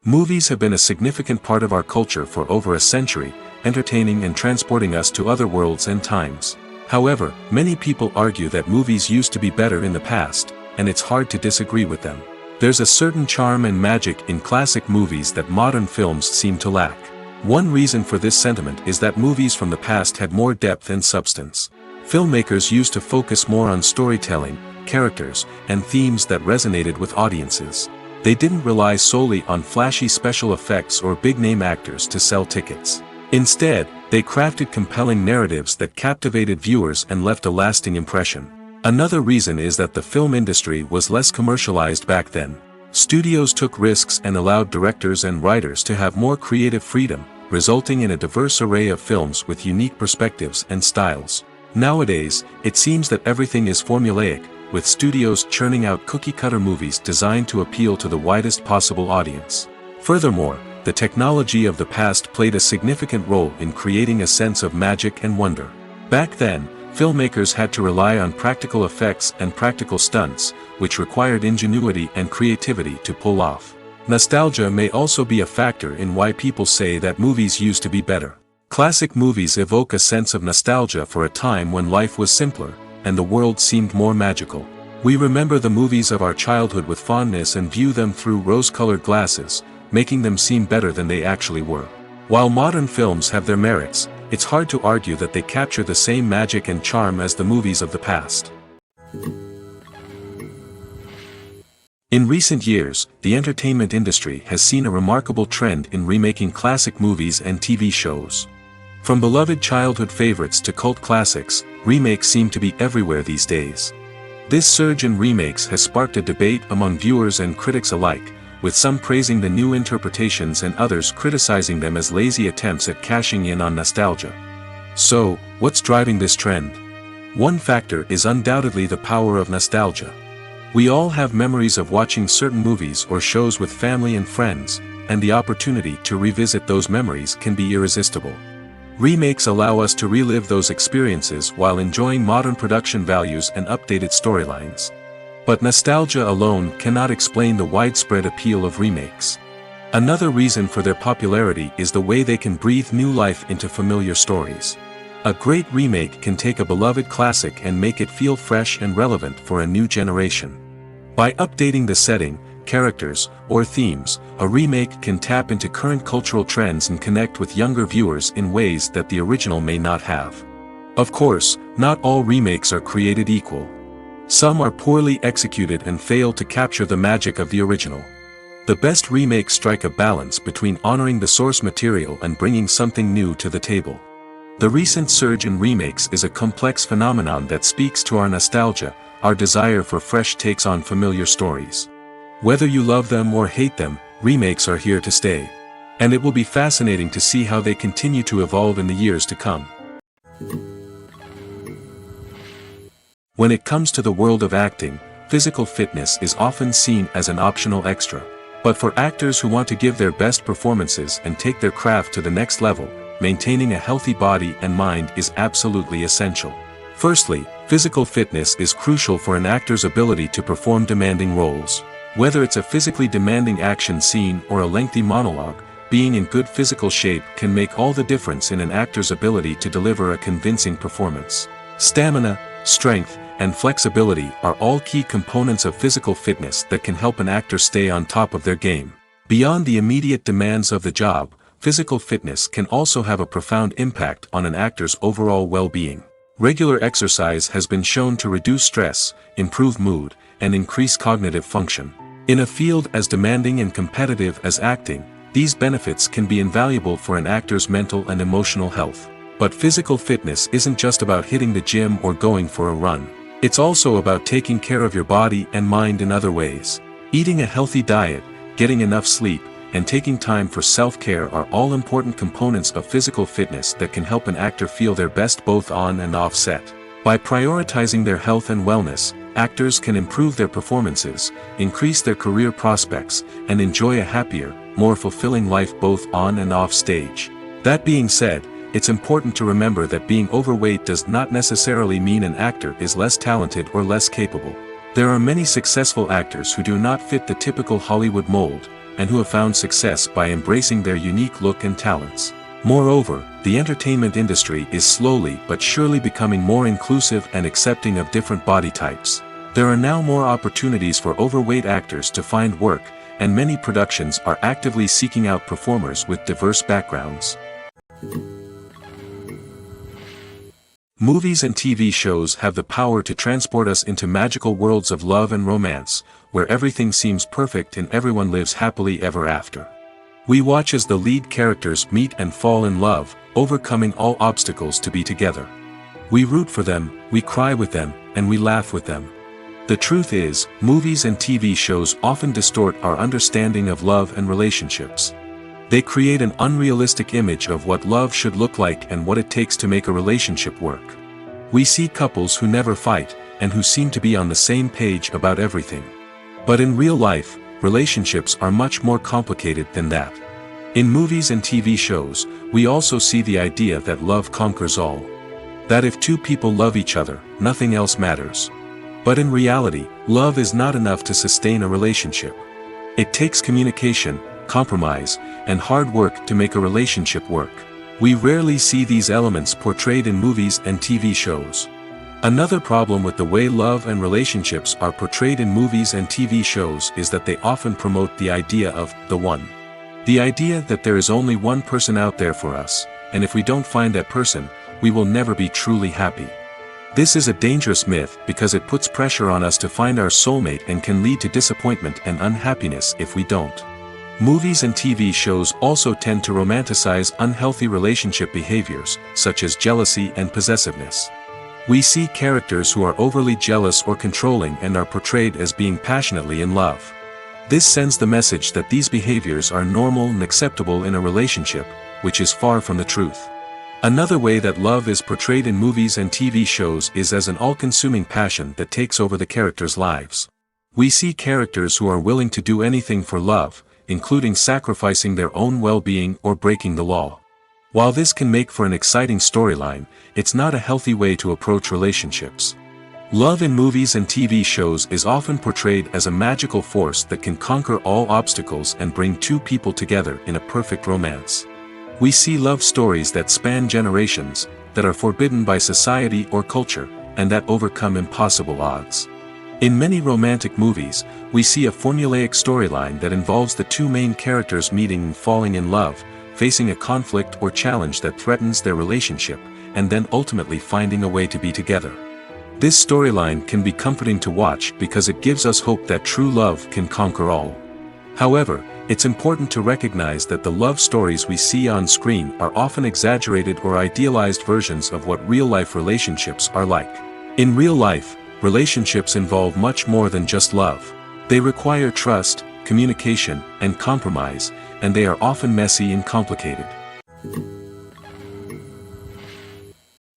Movies have been a significant part of our culture for over a century, entertaining and transporting us to other worlds and times. However, many people argue that movies used to be better in the past, and it's hard to disagree with them. There's a certain charm and magic in classic movies that modern films seem to lack. One reason for this sentiment is that movies from the past had more depth and substance. Filmmakers used to focus more on storytelling, characters, and themes that resonated with audiences. They didn't rely solely on flashy special effects or big-name actors to sell tickets. Instead, they crafted compelling narratives that captivated viewers and left a lasting impression. Another reason is that the film industry was less commercialized back then. Studios took risks and allowed directors and writers to have more creative freedom, resulting in a diverse array of films with unique perspectives and styles. Nowadays, it seems that everything is formulaic, with studios churning out cookie-cutter movies designed to appeal to the widest possible audience. Furthermore, the technology of the past played a significant role in creating a sense of magic and wonder. Back then, filmmakers had to rely on practical effects and practical stunts, which required ingenuity and creativity to pull off. Nostalgia may also be a factor in why people say that movies used to be better. Classic movies evoke a sense of nostalgia for a time when life was simpler, and the world seemed more magical. We remember the movies of our childhood with fondness and view them through rose-colored glasses, making them seem better than they actually were. While modern films have their merits, it's hard to argue that they capture the same magic and charm as the movies of the past. In recent years, the entertainment industry has seen a remarkable trend in remaking classic movies and TV shows. From beloved childhood favorites to cult classics, remakes seem to be everywhere these days. This surge in remakes has sparked a debate among viewers and critics alike, with some praising the new interpretations and others criticizing them as lazy attempts at cashing in on nostalgia. So, what's driving this trend? One factor is undoubtedly the power of nostalgia. We all have memories of watching certain movies or shows with family and friends, and the opportunity to revisit those memories can be irresistible. Remakes allow us to relive those experiences while enjoying modern production values and updated storylines. But nostalgia alone cannot explain the widespread appeal of remakes. Another reason for their popularity is the way they can breathe new life into familiar stories. A great remake can take a beloved classic and make it feel fresh and relevant for a new generation. By updating the setting, characters, or themes, a remake can tap into current cultural trends and connect with younger viewers in ways that the original may not have. Of course, not all remakes are created equal. Some are poorly executed and fail to capture the magic of the original. The best remakes strike a balance between honoring the source material and bringing something new to the table. The recent surge in remakes is a complex phenomenon that speaks to our nostalgia, our desire for fresh takes on familiar stories. Whether you love them or hate them, remakes are here to stay. And it will be fascinating to see how they continue to evolve in the years to come. When it comes to the world of acting, physical fitness is often seen as an optional extra. But for actors who want to give their best performances and take their craft to the next level, maintaining a healthy body and mind is absolutely essential. Firstly, physical fitness is crucial for an actor's ability to perform demanding roles. Whether it's a physically demanding action scene or a lengthy monologue, being in good physical shape can make all the difference in an actor's ability to deliver a convincing performance. Stamina, strength, and flexibility are all key components of physical fitness that can help an actor stay on top of their game. Beyond the immediate demands of the job, physical fitness can also have a profound impact on an actor's overall well-being. Regular exercise has been shown to reduce stress, improve mood, and increase cognitive function. In a field as demanding and competitive as acting, these benefits can be invaluable for an actor's mental and emotional health. But physical fitness isn't just about hitting the gym or going for a run. It's also about taking care of your body and mind in other ways. Eating a healthy diet, getting enough sleep, and taking time for self-care are all important components of physical fitness that can help an actor feel their best both on and off set. By prioritizing their health and wellness, actors can improve their performances, increase their career prospects, and enjoy a happier, more fulfilling life both on and off stage. That being said, it's important to remember that being overweight does not necessarily mean an actor is less talented or less capable. There are many successful actors who do not fit the typical Hollywood mold, and who have found success by embracing their unique look and talents. Moreover, the entertainment industry is slowly but surely becoming more inclusive and accepting of different body types. There are now more opportunities for overweight actors to find work, and many productions are actively seeking out performers with diverse backgrounds. Movies and TV shows have the power to transport us into magical worlds of love and romance, where everything seems perfect and everyone lives happily ever after. We watch as the lead characters meet and fall in love, overcoming all obstacles to be together. We root for them, we cry with them, and we laugh with them. The truth is, movies and TV shows often distort our understanding of love and relationships. They create an unrealistic image of what love should look like and what it takes to make a relationship work. We see couples who never fight, and who seem to be on the same page about everything. But in real life, relationships are much more complicated than that. In movies and TV shows, we also see the idea that love conquers all. That if two people love each other, nothing else matters. But in reality, love is not enough to sustain a relationship. It takes communication, compromise, and hard work to make a relationship work. We rarely see these elements portrayed in movies and TV shows. Another problem with the way love and relationships are portrayed in movies and TV shows is that they often promote the idea of the one. The idea that there is only one person out there for us, and if we don't find that person, we will never be truly happy. This is a dangerous myth because it puts pressure on us to find our soulmate and can lead to disappointment and unhappiness if we don't. Movies and TV shows also tend to romanticize unhealthy relationship behaviors, such as jealousy and possessiveness. We see characters who are overly jealous or controlling and are portrayed as being passionately in love. This sends the message that these behaviors are normal and acceptable in a relationship, which is far from the truth. Another way that love is portrayed in movies and TV shows is as an all-consuming passion that takes over the characters' lives. We see characters who are willing to do anything for love, including sacrificing their own well-being or breaking the law. While this can make for an exciting storyline, it's not a healthy way to approach relationships. Love in movies and TV shows is often portrayed as a magical force that can conquer all obstacles and bring two people together in a perfect romance. We see love stories that span generations, that are forbidden by society or culture, and that overcome impossible odds. In many romantic movies, we see a formulaic storyline that involves the two main characters meeting and falling in love, facing a conflict or challenge that threatens their relationship, and then ultimately finding a way to be together. This storyline can be comforting to watch because it gives us hope that true love can conquer all. However, it's important to recognize that the love stories we see on screen are often exaggerated or idealized versions of what real-life relationships are like. In real life, relationships involve much more than just love. They require trust, communication, and compromise, and they are often messy and complicated.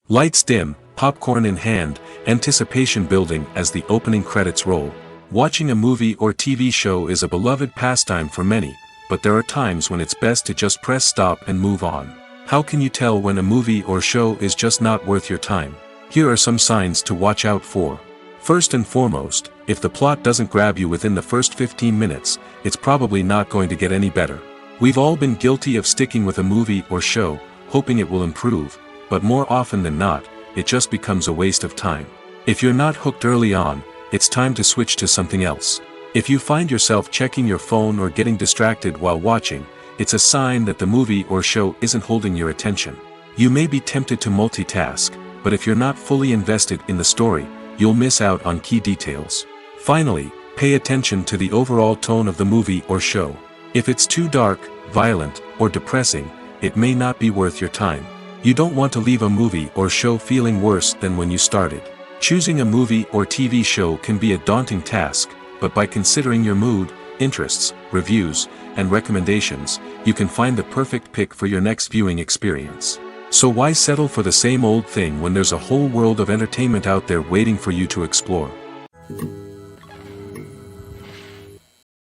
Lights dim, popcorn in hand, anticipation building as the opening credits roll. Watching a movie or TV show is a beloved pastime for many, but there are times when it's best to just press stop and move on. How can you tell when a movie or show is just not worth your time? Here are some signs to watch out for. First and foremost, if the plot doesn't grab you within the first 15 minutes, it's probably not going to get any better. We've all been guilty of sticking with a movie or show, hoping it will improve, but more often than not, it just becomes a waste of time. If you're not hooked early on, it's time to switch to something else. If you find yourself checking your phone or getting distracted while watching, it's a sign that the movie or show isn't holding your attention. You may be tempted to multitask, but if you're not fully invested in the story, you'll miss out on key details. Finally, pay attention to the overall tone of the movie or show. If it's too dark, violent, or depressing, it may not be worth your time. You don't want to leave a movie or show feeling worse than when you started. Choosing a movie or TV show can be a daunting task, but by considering your mood, interests, reviews, and recommendations, you can find the perfect pick for your next viewing experience. So why settle for the same old thing when there's a whole world of entertainment out there waiting for you to explore?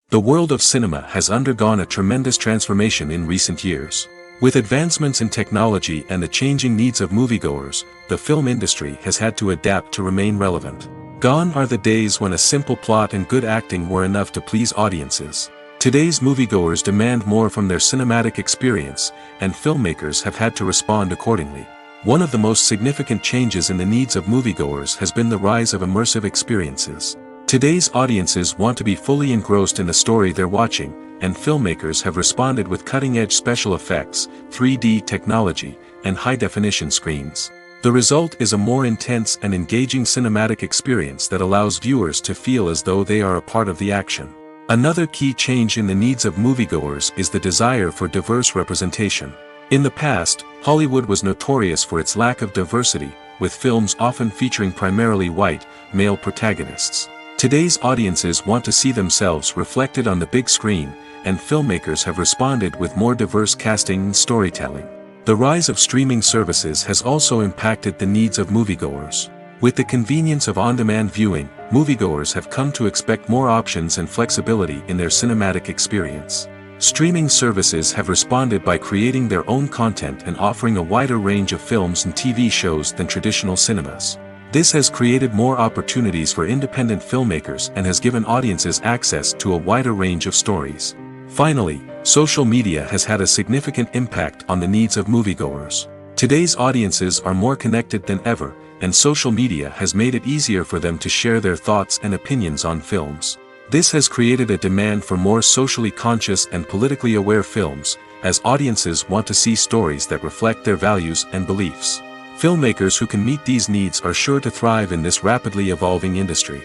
The world of cinema has undergone a tremendous transformation in recent years. With advancements in technology and the changing needs of moviegoers, the film industry has had to adapt to remain relevant. Gone are the days when a simple plot and good acting were enough to please audiences. Today's moviegoers demand more from their cinematic experience, and filmmakers have had to respond accordingly. One of the most significant changes in the needs of moviegoers has been the rise of immersive experiences. Today's audiences want to be fully engrossed in the story they're watching, and filmmakers have responded with cutting-edge special effects, 3D technology, and high-definition screens. The result is a more intense and engaging cinematic experience that allows viewers to feel as though they are a part of the action. Another key change in the needs of moviegoers is the desire for diverse representation. In the past, Hollywood was notorious for its lack of diversity, with films often featuring primarily white, male protagonists. Today's audiences want to see themselves reflected on the big screen, and filmmakers have responded with more diverse casting and storytelling. The rise of streaming services has also impacted the needs of moviegoers. With the convenience of on-demand viewing, moviegoers have come to expect more options and flexibility in their cinematic experience. Streaming services have responded by creating their own content and offering a wider range of films and TV shows than traditional cinemas. This has created more opportunities for independent filmmakers and has given audiences access to a wider range of stories. Finally, social media has had a significant impact on the needs of moviegoers. Today's audiences are more connected than ever, and social media has made it easier for them to share their thoughts and opinions on films. This has created a demand for more socially conscious and politically aware films, as audiences want to see stories that reflect their values and beliefs. Filmmakers who can meet these needs are sure to thrive in this rapidly evolving industry.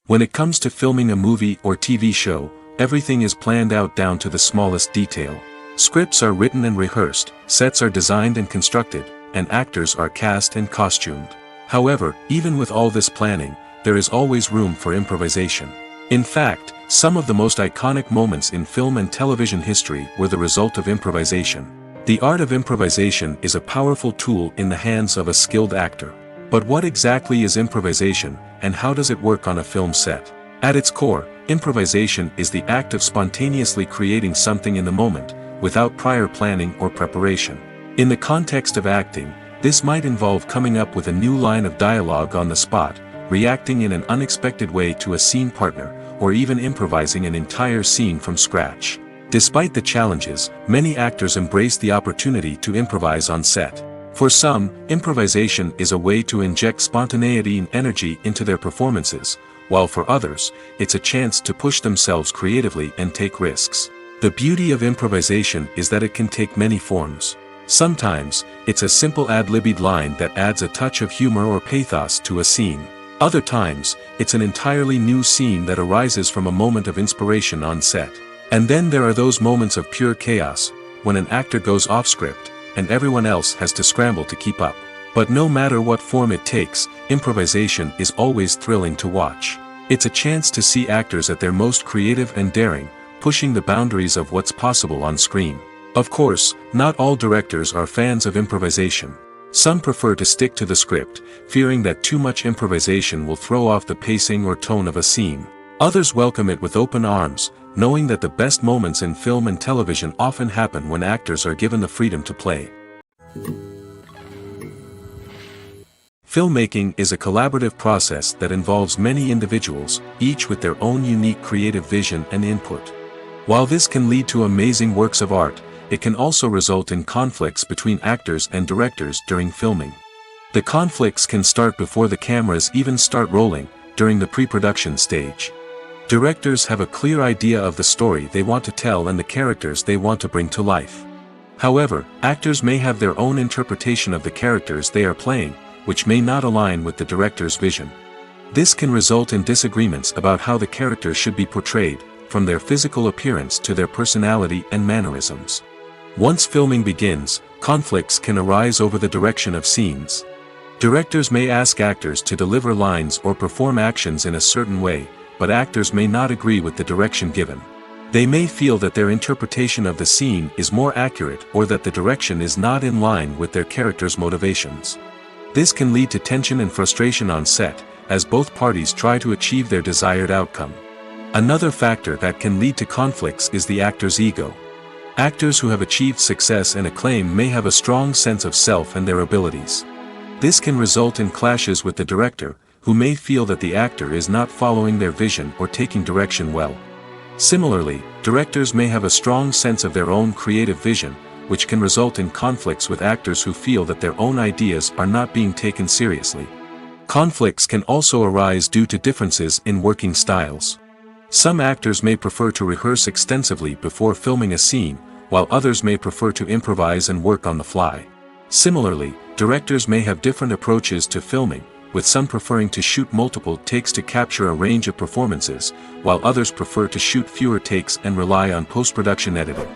When it comes to filming a movie or TV show, everything is planned out down to the smallest detail. Scripts are written and rehearsed, sets are designed and constructed, and actors are cast and costumed. However, even with all this planning, there is always room for improvisation. In fact, some of the most iconic moments in film and television history were the result of improvisation. The art of improvisation is a powerful tool in the hands of a skilled actor. But what exactly is improvisation, and how does it work on a film set? At its core, improvisation is the act of spontaneously creating something in the moment, without prior planning or preparation. In the context of acting, this might involve coming up with a new line of dialogue on the spot, reacting in an unexpected way to a scene partner, or even improvising an entire scene from scratch. Despite the challenges, many actors embrace the opportunity to improvise on set. For some, improvisation is a way to inject spontaneity and energy into their performances, while for others, it's a chance to push themselves creatively and take risks. The beauty of improvisation is that it can take many forms. Sometimes, it's a simple ad-libbed line that adds a touch of humor or pathos to a scene. Other times, it's an entirely new scene that arises from a moment of inspiration on set. And then there are those moments of pure chaos, when an actor goes off script, and everyone else has to scramble to keep up. But no matter what form it takes, improvisation is always thrilling to watch. It's a chance to see actors at their most creative and daring, pushing the boundaries of what's possible on screen. Of course, not all directors are fans of improvisation. Some prefer to stick to the script, fearing that too much improvisation will throw off the pacing or tone of a scene. Others welcome it with open arms, knowing that the best moments in film and television often happen when actors are given the freedom to play. Filmmaking is a collaborative process that involves many individuals, each with their own unique creative vision and input. While this can lead to amazing works of art, it can also result in conflicts between actors and directors during filming. The conflicts can start before the cameras even start rolling, during the pre-production stage. Directors have a clear idea of the story they want to tell and the characters they want to bring to life. However, actors may have their own interpretation of the characters they are playing, which may not align with the director's vision. This can result in disagreements about how the characters should be portrayed, from their physical appearance to their personality and mannerisms. Once filming begins, conflicts can arise over the direction of scenes. Directors may ask actors to deliver lines or perform actions in a certain way, but actors may not agree with the direction given. They may feel that their interpretation of the scene is more accurate or that the direction is not in line with their character's motivations. This can lead to tension and frustration on set, as both parties try to achieve their desired outcome. Another factor that can lead to conflicts is the actor's ego. Actors who have achieved success and acclaim may have a strong sense of self and their abilities. This can result in clashes with the director, who may feel that the actor is not following their vision or taking direction well. Similarly, directors may have a strong sense of their own creative vision, which can result in conflicts with actors who feel that their own ideas are not being taken seriously. Conflicts can also arise due to differences in working styles. Some actors may prefer to rehearse extensively before filming a scene, while others may prefer to improvise and work on the fly. Similarly, directors may have different approaches to filming, with some preferring to shoot multiple takes to capture a range of performances, while others prefer to shoot fewer takes and rely on post-production editing.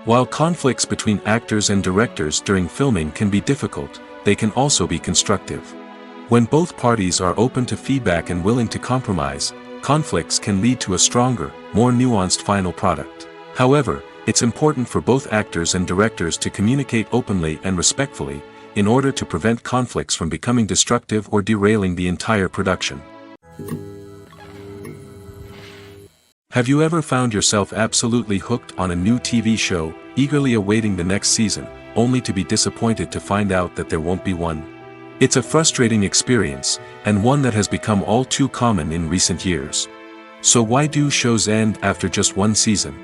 While conflicts between actors and directors during filming can be difficult, they can also be constructive. When both parties are open to feedback and willing to compromise, conflicts can lead to a stronger, more nuanced final product. However, it's important for both actors and directors to communicate openly and respectfully, in order to prevent conflicts from becoming destructive or derailing the entire production. Have you ever found yourself absolutely hooked on a new TV show, eagerly awaiting the next season, only to be disappointed to find out that there won't be one? It's a frustrating experience, and one that has become all too common in recent years. So why do shows end after just one season?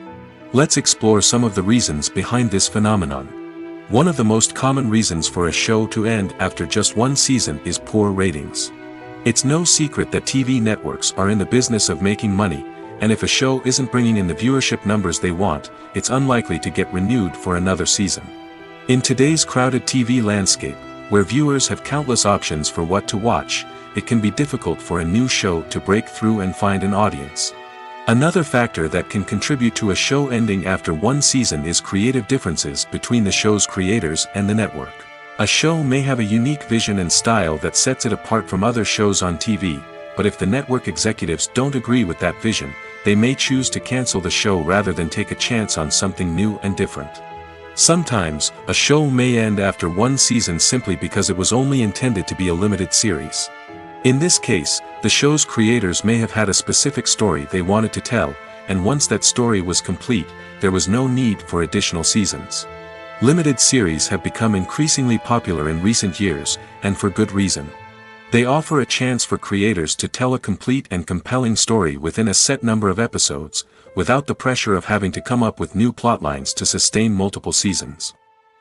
Let's explore some of the reasons behind this phenomenon. One of the most common reasons for a show to end after just one season is poor ratings. It's no secret that TV networks are in the business of making money, and if a show isn't bringing in the viewership numbers they want, it's unlikely to get renewed for another season. In today's crowded TV landscape, where viewers have countless options for what to watch, it can be difficult for a new show to break through and find an audience. Another factor that can contribute to a show ending after one season is creative differences between the show's creators and the network. A show may have a unique vision and style that sets it apart from other shows on TV, but if the network executives don't agree with that vision, they may choose to cancel the show rather than take a chance on something new and different. Sometimes, a show may end after one season simply because it was only intended to be a limited series. In this case, the show's creators may have had a specific story they wanted to tell, and once that story was complete, there was no need for additional seasons. Limited series have become increasingly popular in recent years, and for good reason. They offer a chance for creators to tell a complete and compelling story within a set number of episodes, without the pressure of having to come up with new plotlines to sustain multiple seasons.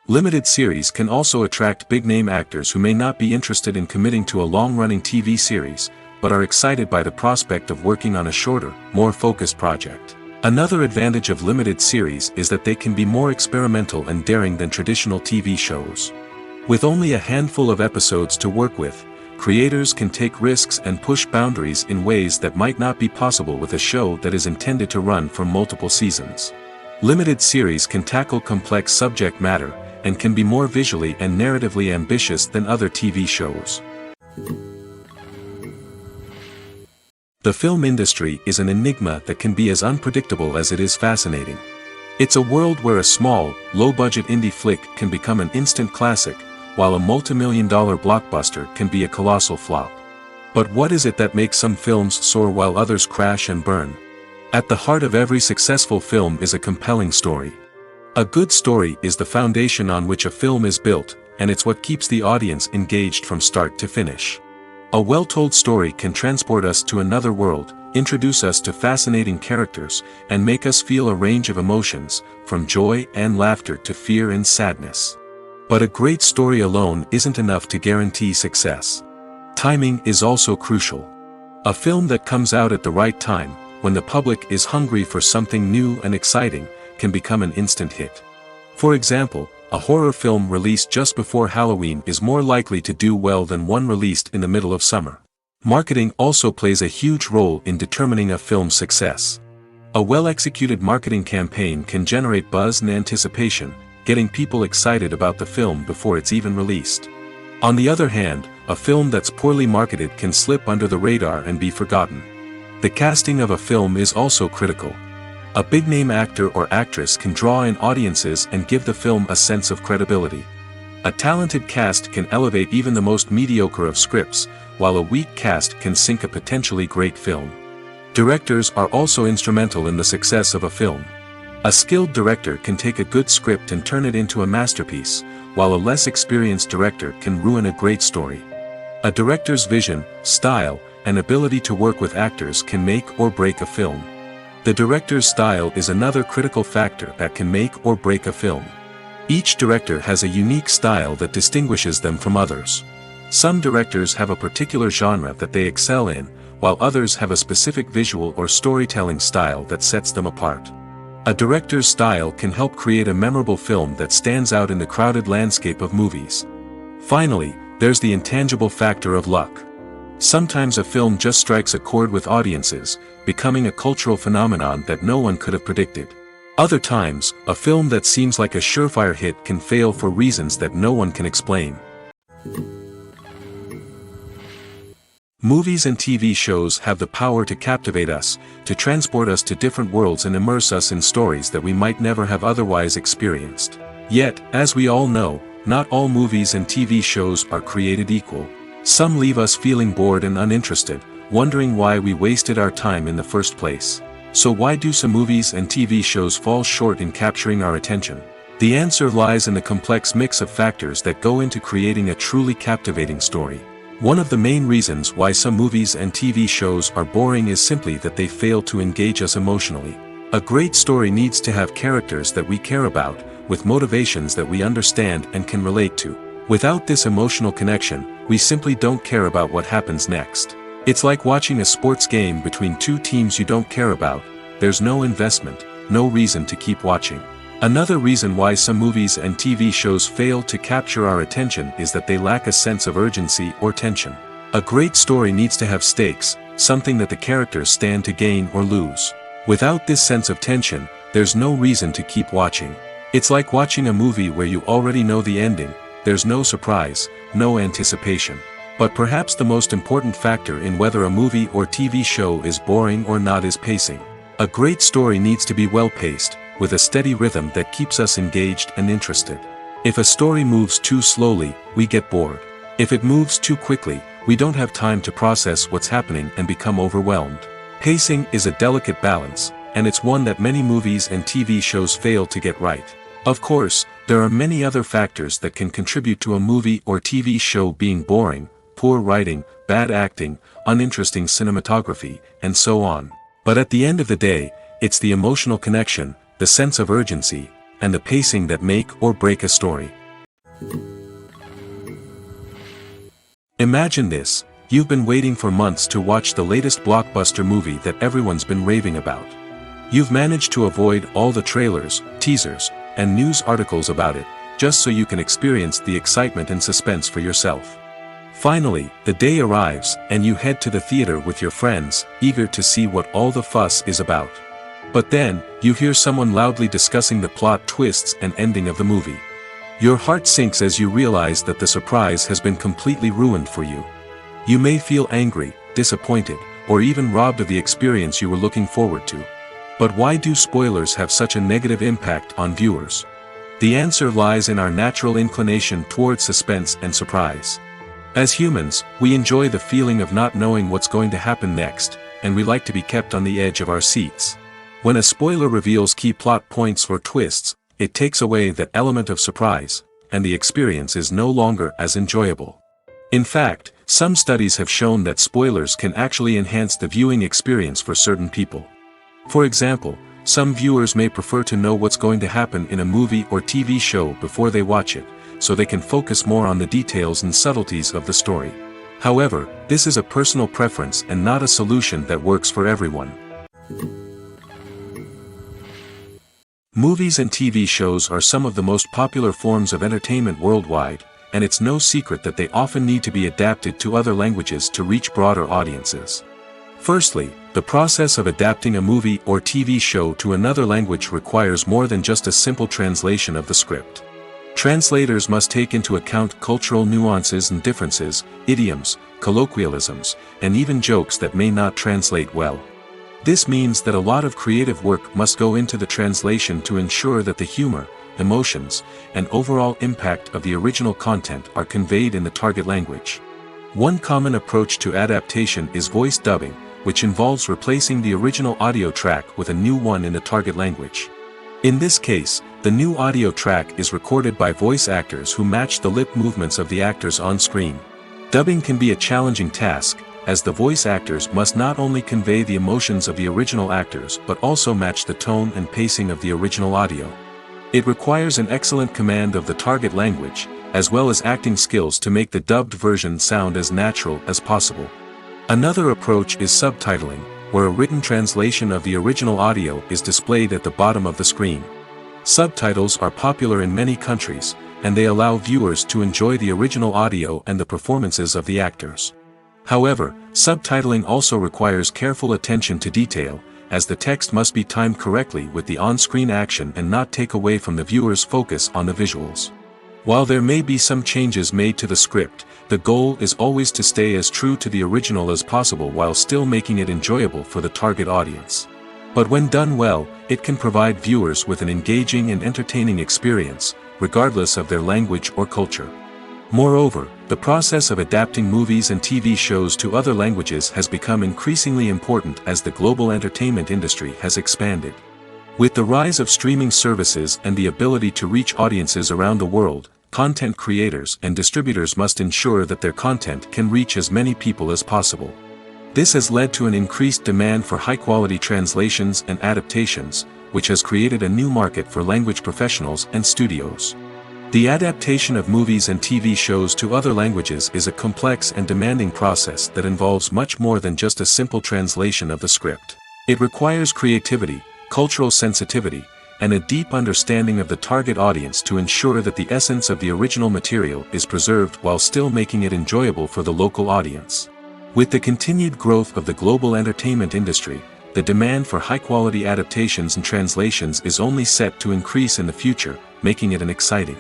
Limited series can also attract big-name actors who may not be interested in committing to a long-running TV series, but are excited by the prospect of working on a shorter, more focused project. Another advantage of limited series is that they can be more experimental and daring than traditional TV shows. With only a handful of episodes to work with, creators can take risks and push boundaries in ways that might not be possible with a show that is intended to run for multiple seasons. Limited series can tackle complex subject matter, and can be more visually and narratively ambitious than other TV shows. The film industry is an enigma that can be as unpredictable as it is fascinating. It's a world where a small, low-budget indie flick can become an instant classic, while a multi-million-dollar blockbuster can be a colossal flop. But what is it that makes some films soar while others crash and burn? At the heart of every successful film is a compelling story. A good story is the foundation on which a film is built, and it's what keeps the audience engaged from start to finish. A well-told story can transport us to another world, introduce us to fascinating characters, and make us feel a range of emotions, from joy and laughter to fear and sadness. But a great story alone isn't enough to guarantee success. Timing is also crucial. A film that comes out at the right time, when the public is hungry for something new and exciting, can become an instant hit. For example, a horror film released just before Halloween is more likely to do well than one released in the middle of summer. Marketing also plays a huge role in determining a film's success. A well-executed marketing campaign can generate buzz and anticipation, getting people excited about the film before it's even released. On the other hand, a film that's poorly marketed can slip under the radar and be forgotten. The casting of a film is also critical. A big-name actor or actress can draw in audiences and give the film a sense of credibility. A talented cast can elevate even the most mediocre of scripts, while a weak cast can sink a potentially great film. Directors are also instrumental in the success of a film. A skilled director can take a good script and turn it into a masterpiece, while a less experienced director can ruin a great story. A director's vision, style, and ability to work with actors can make or break a film. The director's style is another critical factor that can make or break a film. Each director has a unique style that distinguishes them from others. Some directors have a particular genre that they excel in, while others have a specific visual or storytelling style that sets them apart. A director's style can help create a memorable film that stands out in the crowded landscape of movies. Finally, there's the intangible factor of luck. Sometimes a film just strikes a chord with audiences, becoming a cultural phenomenon that no one could have predicted. Other times, a film that seems like a surefire hit can fail for reasons that no one can explain. Movies and TV shows have the power to captivate us, to transport us to different worlds and immerse us in stories that we might never have otherwise experienced. Yet, as we all know, not all movies and TV shows are created equal. Some leave us feeling bored and uninterested, wondering why we wasted our time in the first place. So why do some movies and TV shows fall short in capturing our attention? The answer lies in the complex mix of factors that go into creating a truly captivating story. One of the main reasons why some movies and TV shows are boring is simply that they fail to engage us emotionally. A great story needs to have characters that we care about, with motivations that we understand and can relate to. Without this emotional connection, we simply don't care about what happens next. It's like watching a sports game between two teams you don't care about. There's no investment, no reason to keep watching. Another reason why some movies and TV shows fail to capture our attention is that they lack a sense of urgency or tension. A great story needs to have stakes, something that the characters stand to gain or lose. Without this sense of tension, there's no reason to keep watching. It's like watching a movie where you already know the ending, there's no surprise, no anticipation. But perhaps the most important factor in whether a movie or TV show is boring or not is pacing. A great story needs to be well paced, with a steady rhythm that keeps us engaged and interested. If a story moves too slowly, we get bored. If it moves too quickly, we don't have time to process what's happening and become overwhelmed. Pacing is a delicate balance, and it's one that many movies and TV shows fail to get right. Of course, there are many other factors that can contribute to a movie or TV show being boring: poor writing, bad acting, uninteresting cinematography, and so on. But at the end of the day, it's the emotional connection, the sense of urgency, and the pacing that make or break a story. Imagine this: you've been waiting for months to watch the latest blockbuster movie that everyone's been raving about. You've managed to avoid all the trailers, teasers, and news articles about it, just so you can experience the excitement and suspense for yourself. Finally, the day arrives, and you head to the theater with your friends, eager to see what all the fuss is about. But then, you hear someone loudly discussing the plot twists and ending of the movie. Your heart sinks as you realize that the surprise has been completely ruined for you. You may feel angry, disappointed, or even robbed of the experience you were looking forward to. But why do spoilers have such a negative impact on viewers? The answer lies in our natural inclination toward suspense and surprise. As humans, we enjoy the feeling of not knowing what's going to happen next, and we like to be kept on the edge of our seats. When a spoiler reveals key plot points or twists, it takes away that element of surprise, and the experience is no longer as enjoyable. In fact, some studies have shown that spoilers can actually enhance the viewing experience for certain people. For example, some viewers may prefer to know what's going to happen in a movie or TV show before they watch it, so they can focus more on the details and subtleties of the story. However, this is a personal preference and not a solution that works for everyone. Movies and TV shows are some of the most popular forms of entertainment worldwide, and it's no secret that they often need to be adapted to other languages to reach broader audiences. Firstly, the process of adapting a movie or TV show to another language requires more than just a simple translation of the script. Translators must take into account cultural nuances and differences, idioms, colloquialisms, and even jokes that may not translate well. This means that a lot of creative work must go into the translation to ensure that the humor, emotions, and overall impact of the original content are conveyed in the target language. One common approach to adaptation is voice dubbing, which involves replacing the original audio track with a new one in the target language. In this case, the new audio track is recorded by voice actors who match the lip movements of the actors on screen. Dubbing can be a challenging task, as the voice actors must not only convey the emotions of the original actors but also match the tone and pacing of the original audio. It requires an excellent command of the target language, as well as acting skills to make the dubbed version sound as natural as possible. Another approach is subtitling, where a written translation of the original audio is displayed at the bottom of the screen. Subtitles are popular in many countries, and they allow viewers to enjoy the original audio and the performances of the actors. However, subtitling also requires careful attention to detail, as the text must be timed correctly with the on-screen action and not take away from the viewer's focus on the visuals. While there may be some changes made to the script, the goal is always to stay as true to the original as possible while still making it enjoyable for the target audience. But when done well, it can provide viewers with an engaging and entertaining experience, regardless of their language or culture. Moreover, the process of adapting movies and TV shows to other languages has become increasingly important as the global entertainment industry has expanded. With the rise of streaming services and the ability to reach audiences around the world, content creators and distributors must ensure that their content can reach as many people as possible. This has led to an increased demand for high-quality translations and adaptations, which has created a new market for language professionals and studios. The adaptation of movies and TV shows to other languages is a complex and demanding process that involves much more than just a simple translation of the script. It requires creativity, cultural sensitivity, and a deep understanding of the target audience to ensure that the essence of the original material is preserved while still making it enjoyable for the local audience. With the continued growth of the global entertainment industry, the demand for high-quality adaptations and translations is only set to increase in the future, making it an exciting.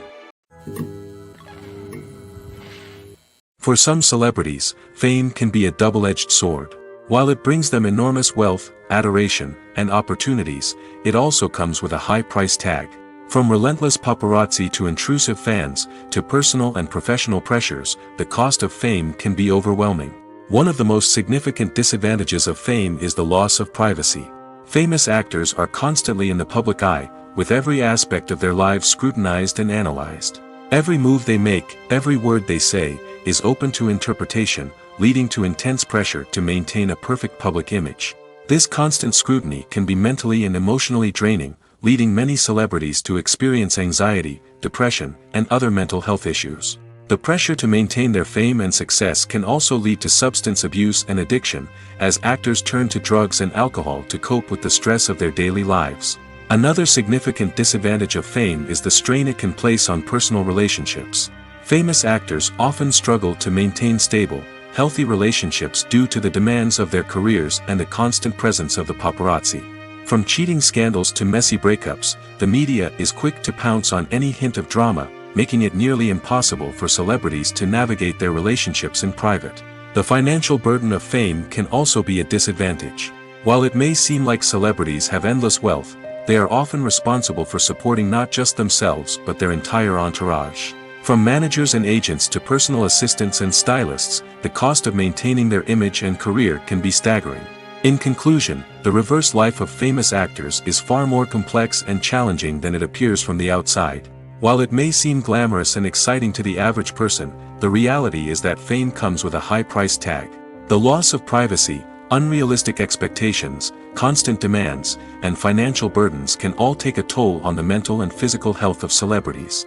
For some celebrities, fame can be a double-edged sword. While it brings them enormous wealth, adoration, and opportunities, it also comes with a high price tag. From relentless paparazzi to intrusive fans, to personal and professional pressures, the cost of fame can be overwhelming. One of the most significant disadvantages of fame is the loss of privacy. Famous actors are constantly in the public eye, with every aspect of their lives scrutinized and analyzed. Every move they make, every word they say, is open to interpretation, leading to intense pressure to maintain a perfect public image. This constant scrutiny can be mentally and emotionally draining, leading many celebrities to experience anxiety, depression, and other mental health issues. The pressure to maintain their fame and success can also lead to substance abuse and addiction, as actors turn to drugs and alcohol to cope with the stress of their daily lives. Another significant disadvantage of fame is the strain it can place on personal relationships. Famous actors often struggle to maintain stable, healthy relationships due to the demands of their careers and the constant presence of the paparazzi. From cheating scandals to messy breakups, the media is quick to pounce on any hint of drama, making it nearly impossible for celebrities to navigate their relationships in private. The financial burden of fame can also be a disadvantage. While it may seem like celebrities have endless wealth, they are often responsible for supporting not just themselves but their entire entourage. From managers and agents to personal assistants and stylists, the cost of maintaining their image and career can be staggering. In conclusion, the reverse life of famous actors is far more complex and challenging than it appears from the outside. While it may seem glamorous and exciting to the average person, the reality is that fame comes with a high price tag. The loss of privacy, unrealistic expectations, constant demands, and financial burdens can all take a toll on the mental and physical health of celebrities.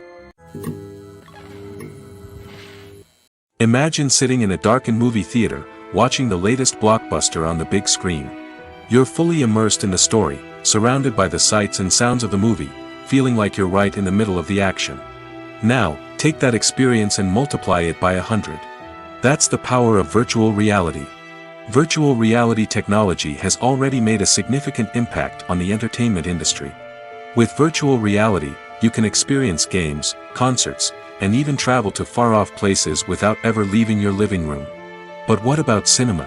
Imagine sitting in a darkened movie theater, watching the latest blockbuster on the big screen. You're fully immersed in the story, surrounded by the sights and sounds of the movie, feeling like you're right in the middle of the action. Now, take that experience and multiply it by 100. That's the power of virtual reality. Virtual reality technology has already made a significant impact on the entertainment industry. With virtual reality, you can experience games, concerts, and even travel to far-off places without ever leaving your living room. But what about cinema?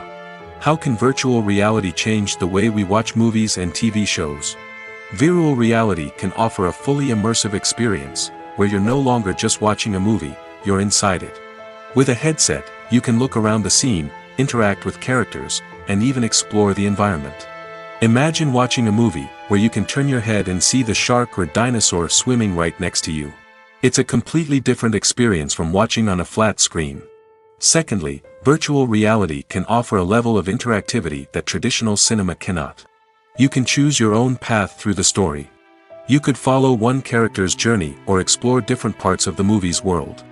How can virtual reality change the way we watch movies and TV shows? Virtual reality can offer a fully immersive experience, where you're no longer just watching a movie, you're inside it. With a headset, you can look around the scene, interact with characters, and even explore the environment. Imagine watching a movie, where you can turn your head and see the shark or dinosaur swimming right next to you. It's a completely different experience from watching on a flat screen. Secondly, virtual reality can offer a level of interactivity that traditional cinema cannot. You can choose your own path through the story. You could follow one character's journey or explore different parts of the movie's world.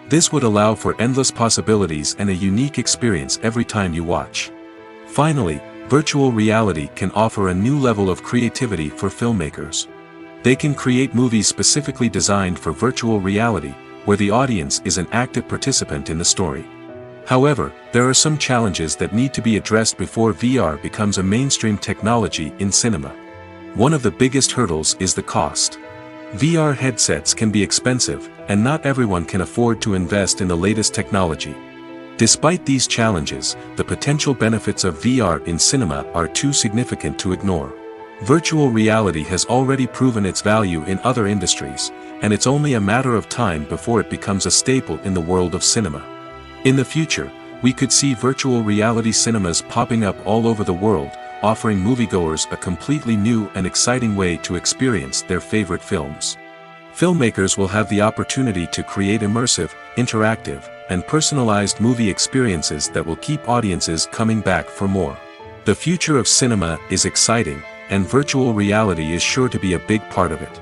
This would allow for endless possibilities and a unique experience every time you watch. Finally, virtual reality can offer a new level of creativity for filmmakers. They can create movies specifically designed for virtual reality, where the audience is an active participant in the story. However, there are some challenges that need to be addressed before VR becomes a mainstream technology in cinema. One of the biggest hurdles is the cost. VR headsets can be expensive, and not everyone can afford to invest in the latest technology. Despite these challenges, the potential benefits of VR in cinema are too significant to ignore. Virtual reality has already proven its value in other industries, and it's only a matter of time before it becomes a staple in the world of cinema. In the future, we could see virtual reality cinemas popping up all over the world, offering moviegoers a completely new and exciting way to experience their favorite films. Filmmakers will have the opportunity to create immersive, interactive, and personalized movie experiences that will keep audiences coming back for more. The future of cinema is exciting, and virtual reality is sure to be a big part of it.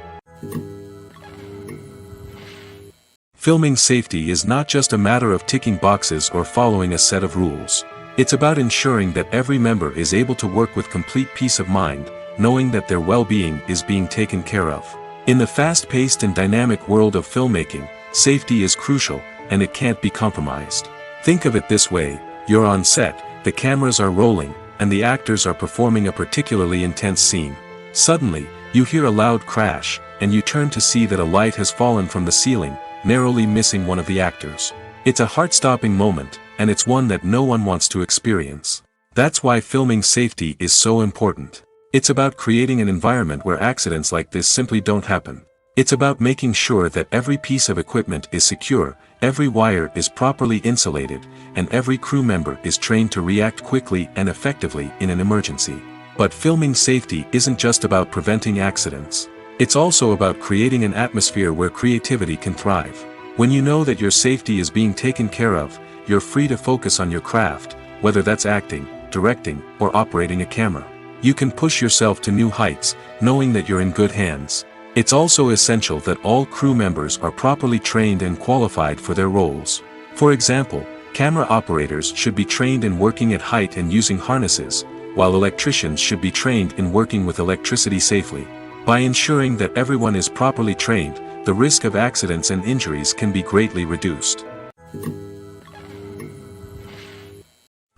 Filming safety is not just a matter of ticking boxes or following a set of rules. It's about ensuring that every member is able to work with complete peace of mind, knowing that their well-being is being taken care of. In the fast-paced and dynamic world of filmmaking, safety is crucial, and it can't be compromised. Think of it this way: you're on set, the cameras are rolling, and the actors are performing a particularly intense scene. Suddenly, you hear a loud crash, and you turn to see that a light has fallen from the ceiling, narrowly missing one of the actors. It's a heart-stopping moment, and it's one that no one wants to experience. That's why filming safety is so important. It's about creating an environment where accidents like this simply don't happen. It's about making sure that every piece of equipment is secure, every wire is properly insulated, and every crew member is trained to react quickly and effectively in an emergency. But filming safety isn't just about preventing accidents. It's also about creating an atmosphere where creativity can thrive. When you know that your safety is being taken care of, you're free to focus on your craft, whether that's acting, directing, or operating a camera. You can push yourself to new heights, knowing that you're in good hands. It's also essential that all crew members are properly trained and qualified for their roles. For example, camera operators should be trained in working at height and using harnesses, while electricians should be trained in working with electricity safely. By ensuring that everyone is properly trained, the risk of accidents and injuries can be greatly reduced.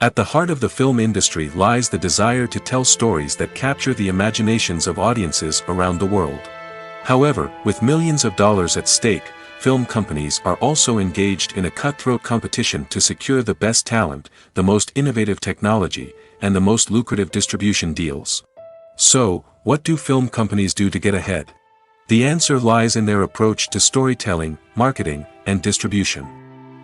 At the heart of the film industry lies the desire to tell stories that capture the imaginations of audiences around the world. However, with millions of dollars at stake, film companies are also engaged in a cutthroat competition to secure the best talent, the most innovative technology, and the most lucrative distribution deals. So, what do film companies do to get ahead? The answer lies in their approach to storytelling, marketing, and distribution.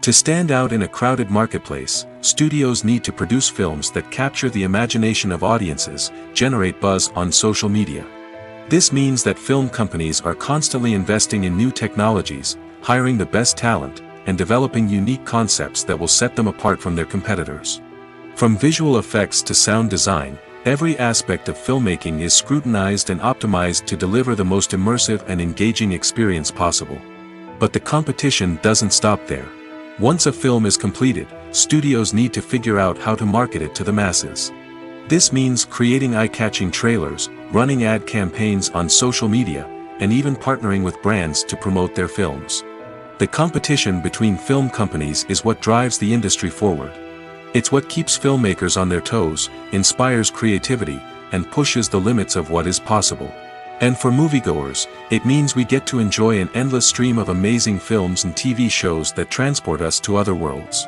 To stand out in a crowded marketplace, studios need to produce films that capture the imagination of audiences, generate buzz on social media. This means that film companies are constantly investing in new technologies, hiring the best talent, and developing unique concepts that will set them apart from their competitors. From visual effects to sound design, every aspect of filmmaking is scrutinized and optimized to deliver the most immersive and engaging experience possible. But the competition doesn't stop there. Once a film is completed, studios need to figure out how to market it to the masses. This means creating eye-catching trailers, running ad campaigns on social media, and even partnering with brands to promote their films. The competition between film companies is what drives the industry forward. It's what keeps filmmakers on their toes, inspires creativity, and pushes the limits of what is possible. And for moviegoers, it means we get to enjoy an endless stream of amazing films and TV shows that transport us to other worlds.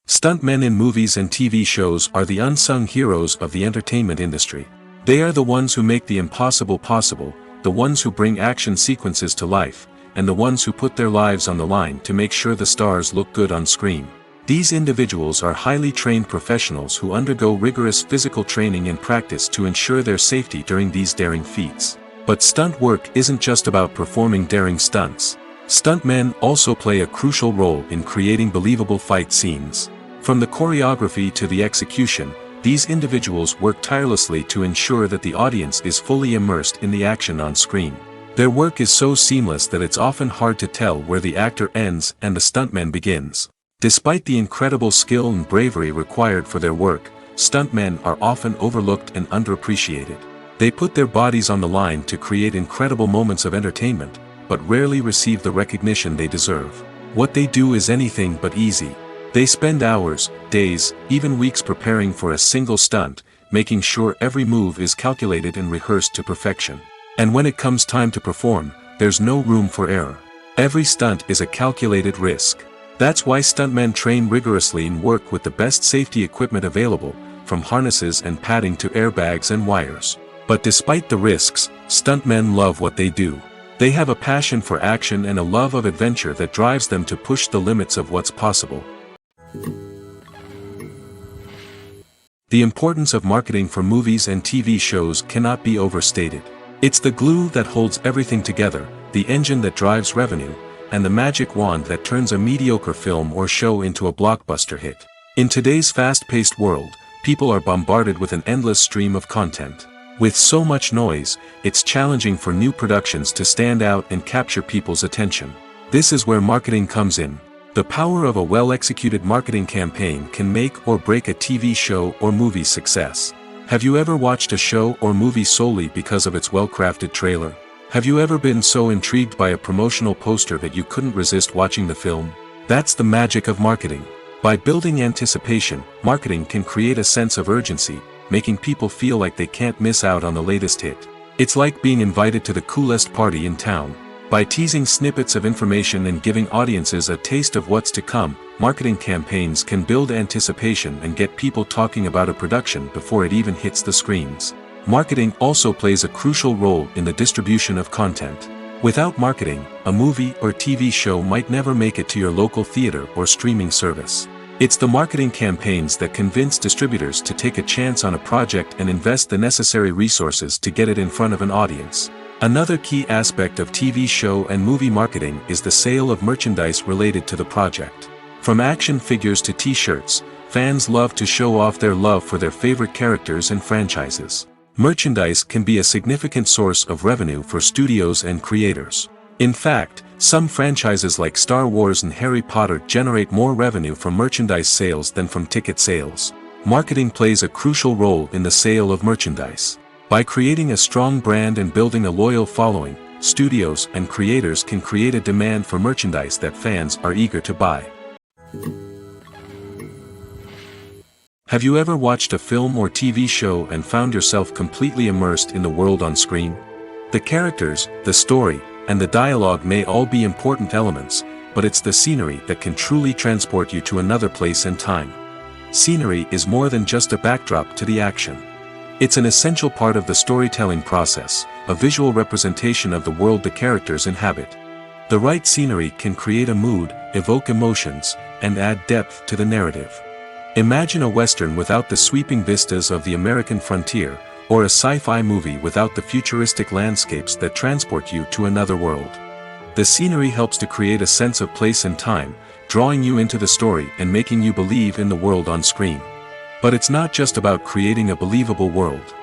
Stuntmen in movies and TV shows are the unsung heroes of the entertainment industry. They are the ones who make the impossible possible, the ones who bring action sequences to life, and the ones who put their lives on the line to make sure the stars look good on screen. These individuals are highly trained professionals who undergo rigorous physical training and practice to ensure their safety during these daring feats. But stunt work isn't just about performing daring stunts. Stuntmen also play a crucial role in creating believable fight scenes. From the choreography to the execution, these individuals work tirelessly to ensure that the audience is fully immersed in the action on screen. Their work is so seamless that it's often hard to tell where the actor ends and the stuntman begins. Despite the incredible skill and bravery required for their work, stuntmen are often overlooked and underappreciated. They put their bodies on the line to create incredible moments of entertainment, but rarely receive the recognition they deserve. What they do is anything but easy. They spend hours, days, even weeks preparing for a single stunt, making sure every move is calculated and rehearsed to perfection. And when it comes time to perform, there's no room for error. Every stunt is a calculated risk. That's why stuntmen train rigorously and work with the best safety equipment available, from harnesses and padding to airbags and wires. But despite the risks, stuntmen love what they do. They have a passion for action and a love of adventure that drives them to push the limits of what's possible. The importance of marketing for movies and TV shows cannot be overstated. It's the glue that holds everything together, the engine that drives revenue, and the magic wand that turns a mediocre film or show into a blockbuster hit. In today's fast-paced world, people are bombarded with an endless stream of content. With so much noise, it's challenging for new productions to stand out and capture people's attention. This is where marketing comes in. The power of a well-executed marketing campaign can make or break a TV show or movie's success. Have you ever watched a show or movie solely because of its well-crafted trailer? Have you ever been so intrigued by a promotional poster that you couldn't resist watching the film? That's the magic of marketing. By building anticipation, marketing can create a sense of urgency, making people feel like they can't miss out on the latest hit. It's like being invited to the coolest party in town. By teasing snippets of information and giving audiences a taste of what's to come, marketing campaigns can build anticipation and get people talking about a production before it even hits the screens. Marketing also plays a crucial role in the distribution of content. Without marketing, a movie or TV show might never make it to your local theater or streaming service. It's the marketing campaigns that convince distributors to take a chance on a project and invest the necessary resources to get it in front of an audience. Another key aspect of TV show and movie marketing is the sale of merchandise related to the project. From action figures to t-shirts, fans love to show off their love for their favorite characters and franchises. Merchandise can be a significant source of revenue for studios and creators. In fact, some franchises like Star Wars and Harry Potter generate more revenue from merchandise sales than from ticket sales. Marketing plays a crucial role in the sale of merchandise. By creating a strong brand and building a loyal following, studios and creators can create a demand for merchandise that fans are eager to buy. Have you ever watched a film or TV show and found yourself completely immersed in the world on screen? The characters, the story, and the dialogue may all be important elements, but it's the scenery that can truly transport you to another place and time. Scenery is more than just a backdrop to the action. It's an essential part of the storytelling process, a visual representation of the world the characters inhabit. The right scenery can create a mood, evoke emotions, and add depth to the narrative. Imagine a western without the sweeping vistas of the American frontier, or a sci-fi movie without the futuristic landscapes that transport you to another world. The scenery helps to create a sense of place and time, drawing you into the story and making you believe in the world on screen. But it's not just about creating a believable world.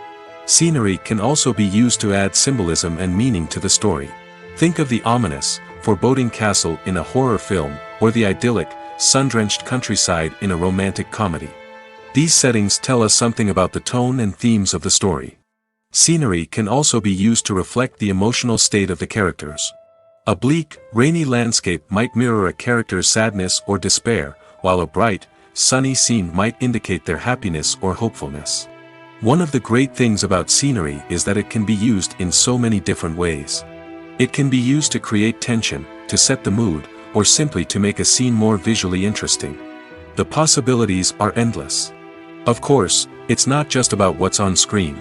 Scenery can also be used to add symbolism and meaning to the story. Think of the ominous, foreboding castle in a horror film, or the idyllic, sun-drenched countryside in a romantic comedy. These settings tell us something about the tone and themes of the story. Scenery can also be used to reflect the emotional state of the characters. A bleak, rainy landscape might mirror a character's sadness or despair, while a bright, sunny scene might indicate their happiness or hopefulness. One of the great things about scenery is that it can be used in so many different ways. It can be used to create tension, to set the mood, or simply to make a scene more visually interesting. The possibilities are endless. Of course, it's not just about what's on screen.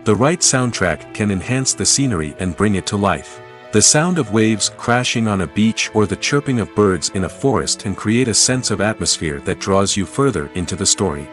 The right soundtrack can enhance the scenery and bring it to life. The sound of waves crashing on a beach or the chirping of birds in a forest can create a sense of atmosphere that draws you further into the story.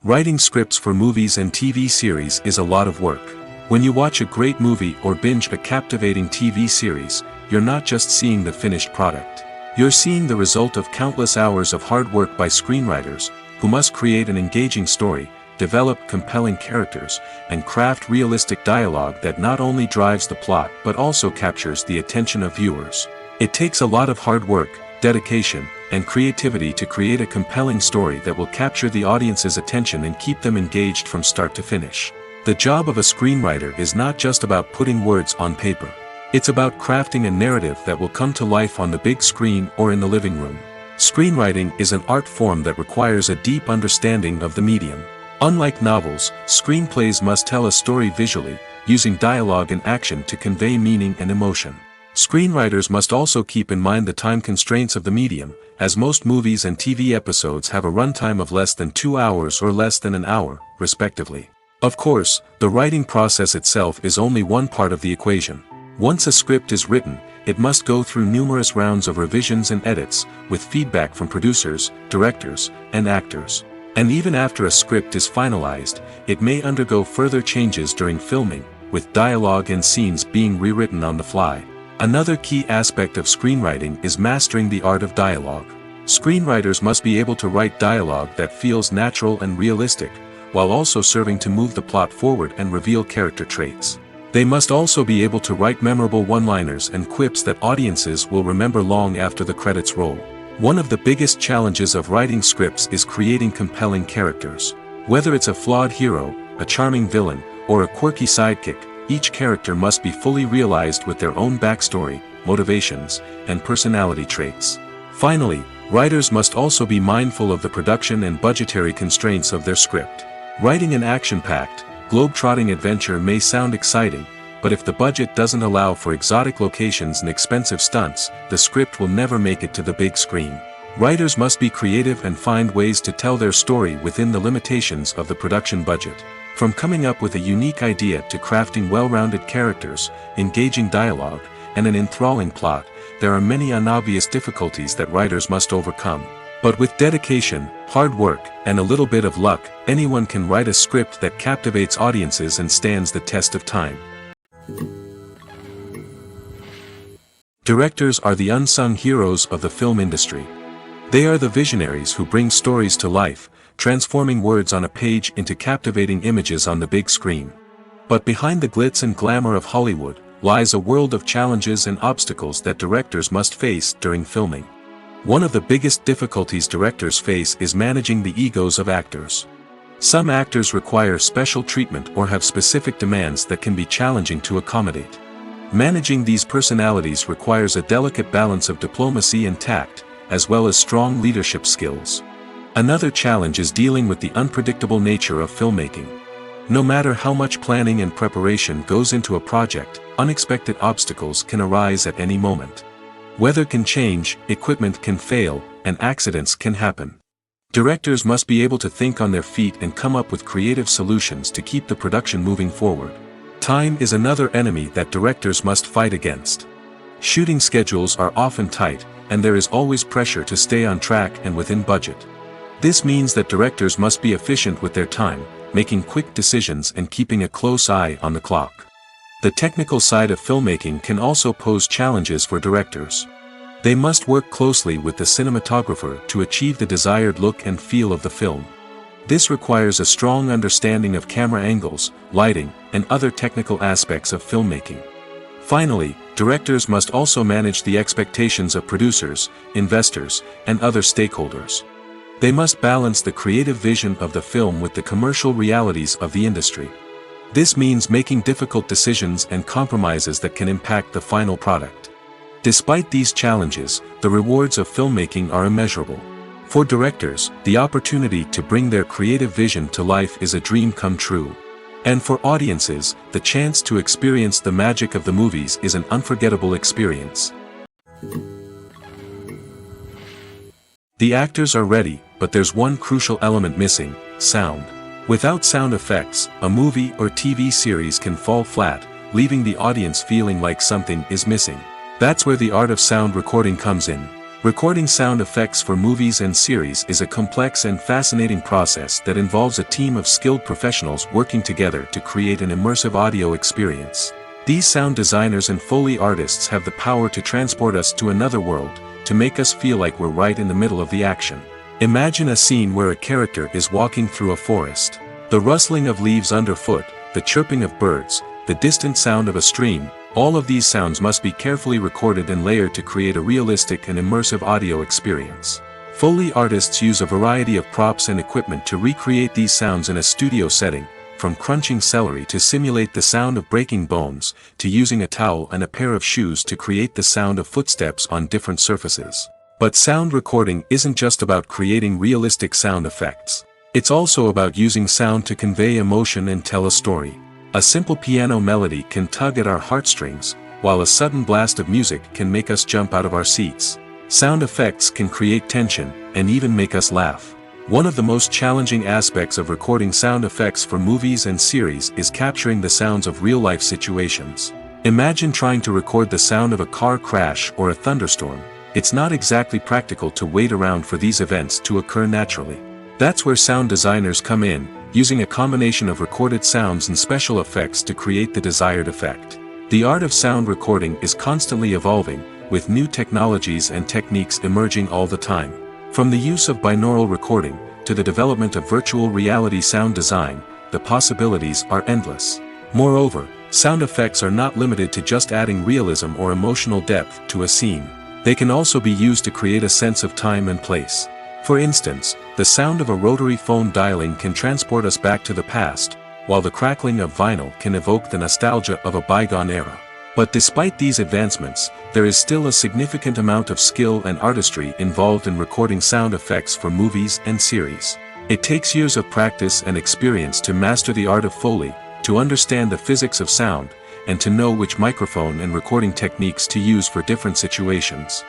Writing scripts for movies and TV series is a lot of work. When you watch a great movie or binge a captivating TV series, you're not just seeing the finished product. You're seeing the result of countless hours of hard work by screenwriters, who must create an engaging story, develop compelling characters, and craft realistic dialogue that not only drives the plot but also captures the attention of viewers. It takes a lot of hard work, dedication, and creativity to create a compelling story that will capture the audience's attention and keep them engaged from start to finish. The job of a screenwriter is not just about putting words on paper. It's about crafting a narrative that will come to life on the big screen or in the living room. Screenwriting is an art form that requires a deep understanding of the medium. Unlike novels, screenplays must tell a story visually, using dialogue and action to convey meaning and emotion. Screenwriters must also keep in mind the time constraints of the medium, as most movies and TV episodes have a runtime of less than 2 hours or less than an hour, respectively. Of course, the writing process itself is only one part of the equation. Once a script is written, it must go through numerous rounds of revisions and edits, with feedback from producers, directors, and actors. And even after a script is finalized, it may undergo further changes during filming, with dialogue and scenes being rewritten on the fly. Another key aspect of screenwriting is mastering the art of dialogue. Screenwriters must be able to write dialogue that feels natural and realistic, while also serving to move the plot forward and reveal character traits. They must also be able to write memorable one-liners and quips that audiences will remember long after the credits roll. One of the biggest challenges of writing scripts is creating compelling characters. Whether it's a flawed hero, a charming villain, or a quirky sidekick, each character must be fully realized with their own backstory, motivations, and personality traits. Finally, writers must also be mindful of the production and budgetary constraints of their script. Writing an action-packed, globe-trotting adventure may sound exciting, but if the budget doesn't allow for exotic locations and expensive stunts, the script will never make it to the big screen. Writers must be creative and find ways to tell their story within the limitations of the production budget. From coming up with a unique idea to crafting well-rounded characters, engaging dialogue, and an enthralling plot, there are many unobvious difficulties that writers must overcome. But with dedication, hard work, and a little bit of luck, anyone can write a script that captivates audiences and stands the test of time. Directors are the unsung heroes of the film industry. They are the visionaries who bring stories to life, transforming words on a page into captivating images on the big screen. But behind the glitz and glamour of Hollywood lies a world of challenges and obstacles that directors must face during filming. One of the biggest difficulties directors face is managing the egos of actors. Some actors require special treatment or have specific demands that can be challenging to accommodate. Managing these personalities requires a delicate balance of diplomacy and tact, as well as strong leadership skills. Another challenge is dealing with the unpredictable nature of filmmaking. No matter how much planning and preparation goes into a project, unexpected obstacles can arise at any moment. Weather can change, equipment can fail, and accidents can happen. Directors must be able to think on their feet and come up with creative solutions to keep the production moving forward. Time is another enemy that directors must fight against. Shooting schedules are often tight, and there is always pressure to stay on track and within budget. This means that directors must be efficient with their time, making quick decisions and keeping a close eye on the clock. The technical side of filmmaking can also pose challenges for directors. They must work closely with the cinematographer to achieve the desired look and feel of the film. This requires a strong understanding of camera angles, lighting, and other technical aspects of filmmaking. Finally, directors must also manage the expectations of producers, investors, and other stakeholders. They must balance the creative vision of the film with the commercial realities of the industry. This means making difficult decisions and compromises that can impact the final product. Despite these challenges, the rewards of filmmaking are immeasurable. For directors, the opportunity to bring their creative vision to life is a dream come true. And for audiences, the chance to experience the magic of the movies is an unforgettable experience. The actors are ready, but there's one crucial element missing: sound. Without sound effects, a movie or TV series can fall flat, leaving the audience feeling like something is missing. That's where the art of sound recording comes in. Recording sound effects for movies and series is a complex and fascinating process that involves a team of skilled professionals working together to create an immersive audio experience. These sound designers and Foley artists have the power to transport us to another world, to make us feel like we're right in the middle of the action. Imagine a scene where a character is walking through a forest. The rustling of leaves underfoot, the chirping of birds, the distant sound of a stream, all of these sounds must be carefully recorded and layered to create a realistic and immersive audio experience. Foley artists use a variety of props and equipment to recreate these sounds in a studio setting, from crunching celery to simulate the sound of breaking bones, to using a towel and a pair of shoes to create the sound of footsteps on different surfaces. But sound recording isn't just about creating realistic sound effects. It's also about using sound to convey emotion and tell a story. A simple piano melody can tug at our heartstrings, while a sudden blast of music can make us jump out of our seats. Sound effects can create tension, and even make us laugh. One of the most challenging aspects of recording sound effects for movies and series is capturing the sounds of real-life situations. Imagine trying to record the sound of a car crash or a thunderstorm. It's not exactly practical to wait around for these events to occur naturally. That's where sound designers come in, using a combination of recorded sounds and special effects to create the desired effect. The art of sound recording is constantly evolving, with new technologies and techniques emerging all the time. From the use of binaural recording, to the development of virtual reality sound design, the possibilities are endless. Moreover, Sound effects are not limited to just adding realism or emotional depth to a scene. They can also be used to create a sense of time and place. For instance, the sound of a rotary phone dialing can transport us back to the past, while the crackling of vinyl can evoke the nostalgia of a bygone era. But despite these advancements, there is still a significant amount of skill and artistry involved in recording sound effects for movies and series. It takes years of practice and experience to master the art of Foley, to understand the physics of sound, and to know which microphone and recording techniques to use for different situations.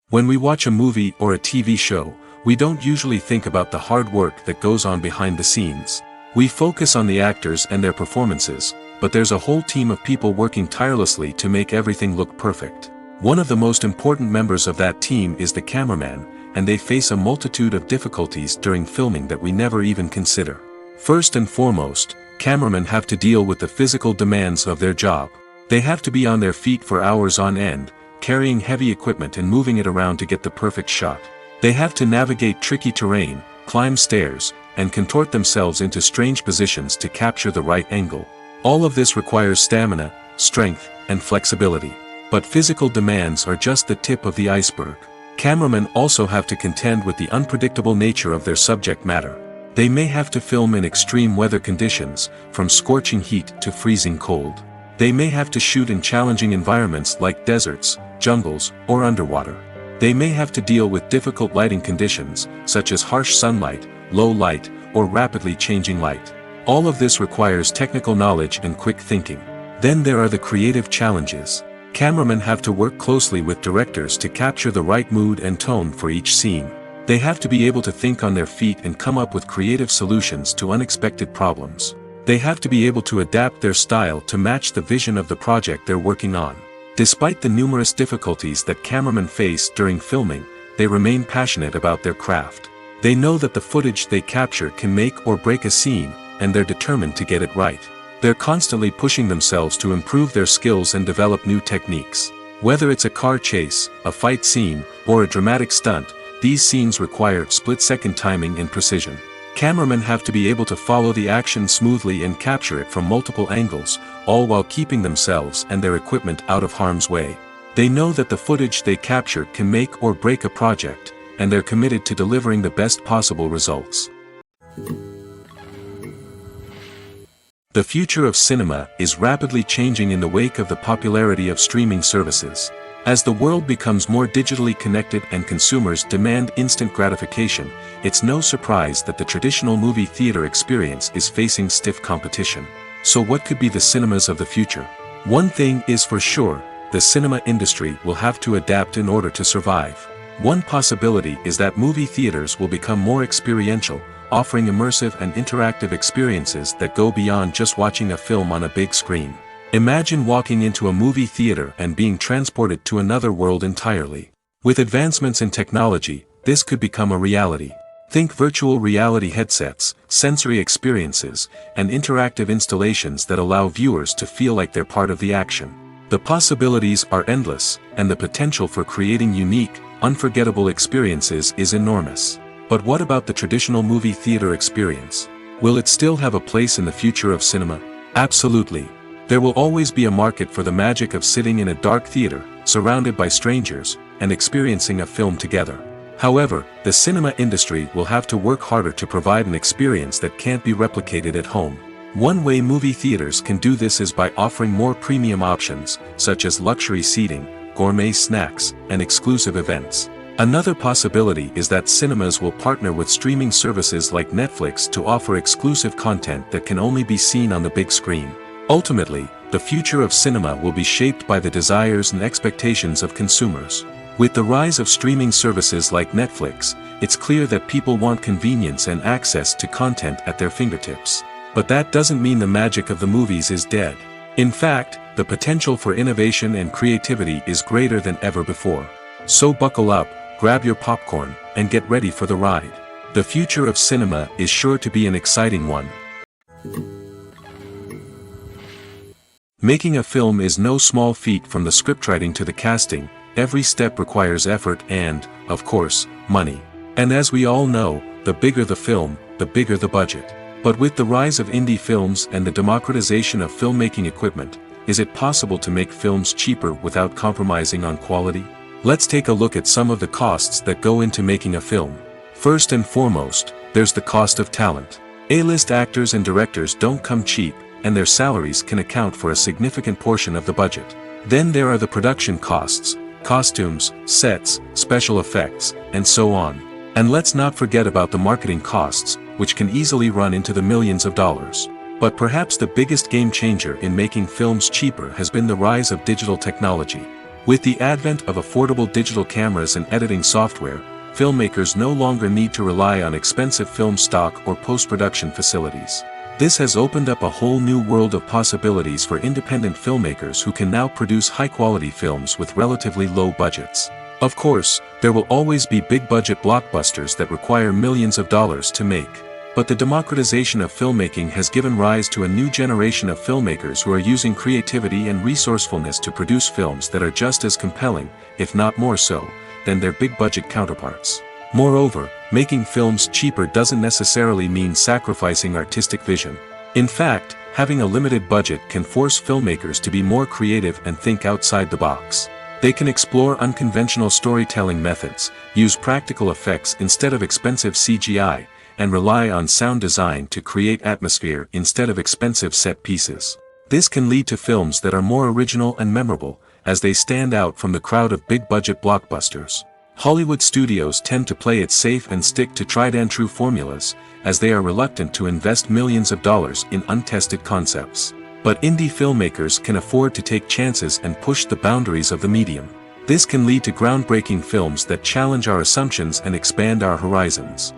When we watch a movie or a TV show, we don't usually think about the hard work that goes on behind the scenes. We focus on the actors and their performances, but there's a whole team of people working tirelessly to make everything look perfect. One of the most important members of that team is the cameraman, and they face a multitude of difficulties during filming that we never even consider. First and foremost, cameramen have to deal with the physical demands of their job. They have to be on their feet for hours on end, carrying heavy equipment and moving it around to get the perfect shot. They have to navigate tricky terrain, climb stairs, and contort themselves into strange positions to capture the right angle. All of this requires stamina, strength, and flexibility. But physical demands are just the tip of the iceberg. Cameramen also have to contend with the unpredictable nature of their subject matter. They may have to film in extreme weather conditions, from scorching heat to freezing cold. They may have to shoot in challenging environments like deserts, jungles, or underwater. They may have to deal with difficult lighting conditions, such as harsh sunlight, low light, or rapidly changing light. All of this requires technical knowledge and quick thinking. Then there are the creative challenges. Cameramen have to work closely with directors to capture the right mood and tone for each scene. They have to be able to think on their feet and come up with creative solutions to unexpected problems. They have to be able to adapt their style to match the vision of the project they're working on. Despite the numerous difficulties that cameramen face during filming, they remain passionate about their craft. They know that the footage they capture can make or break a scene, and they're determined to get it right. They're constantly pushing themselves to improve their skills and develop new techniques. Whether it's a car chase, a fight scene, or a dramatic stunt, these scenes require split-second timing and precision. Cameramen have to be able to follow the action smoothly and capture it from multiple angles, all while keeping themselves and their equipment out of harm's way. They know that the footage they capture can make or break a project, and they're committed to delivering the best possible results. The future of cinema is rapidly changing in the wake of the popularity of streaming services. As the world becomes more digitally connected and consumers demand instant gratification, it's no surprise that the traditional movie theater experience is facing stiff competition. So what could be the cinemas of the future? One thing is for sure, the cinema industry will have to adapt in order to survive. One possibility is that movie theaters will become more experiential, offering immersive and interactive experiences that go beyond just watching a film on a big screen. Imagine walking into a movie theater and being transported to another world entirely. With advancements in technology, this could become a reality. Think virtual reality headsets, sensory experiences, and interactive installations that allow viewers to feel like they're part of the action. The possibilities are endless, and the potential for creating unique, unforgettable experiences is enormous. But what about the traditional movie theater experience? Will it still have a place in the future of cinema? Absolutely. There will always be a market for the magic of sitting in a dark theater, surrounded by strangers, and experiencing a film together. However, the cinema industry will have to work harder to provide an experience that can't be replicated at home. One way movie theaters can do this is by offering more premium options, such as luxury seating, gourmet snacks, and exclusive events. Another possibility is that cinemas will partner with streaming services like Netflix to offer exclusive content that can only be seen on the big screen. Ultimately, the future of cinema will be shaped by the desires and expectations of consumers. With the rise of streaming services like Netflix, it's clear that people want convenience and access to content at their fingertips. But that doesn't mean the magic of the movies is dead. In fact, the potential for innovation and creativity is greater than ever before. So buckle up, grab your popcorn, and get ready for the ride. The future of cinema is sure to be an exciting one. Making a film is no small feat. From the scriptwriting to the casting, every step requires effort and, of course, money. And as we all know, the bigger the film, the bigger the budget. But with the rise of indie films and the democratization of filmmaking equipment, is it possible to make films cheaper without compromising on quality? Let's take a look at some of the costs that go into making a film. First and foremost, there's the cost of talent. A-list actors and directors don't come cheap, and their salaries can account for a significant portion of the budget. Then there are the production costs, costumes, sets, special effects, and so on. And let's not forget about the marketing costs, which can easily run into the millions of dollars. But perhaps the biggest game changer in making films cheaper has been the rise of digital technology. With the advent of affordable digital cameras and editing software, filmmakers no longer need to rely on expensive film stock or post-production facilities. This has opened up a whole new world of possibilities for independent filmmakers who can now produce high-quality films with relatively low budgets. Of course, there will always be big-budget blockbusters that require millions of dollars to make. But the democratization of filmmaking has given rise to a new generation of filmmakers who are using creativity and resourcefulness to produce films that are just as compelling, if not more so, than their big-budget counterparts. Moreover, making films cheaper doesn't necessarily mean sacrificing artistic vision. In fact, having a limited budget can force filmmakers to be more creative and think outside the box. They can explore unconventional storytelling methods, use practical effects instead of expensive CGI, and rely on sound design to create atmosphere instead of expensive set pieces. This can lead to films that are more original and memorable, as they stand out from the crowd of big-budget blockbusters. Hollywood studios tend to play it safe and stick to tried-and-true formulas, as they are reluctant to invest millions of dollars in untested concepts. But indie filmmakers can afford to take chances and push the boundaries of the medium. This can lead to groundbreaking films that challenge our assumptions and expand our horizons.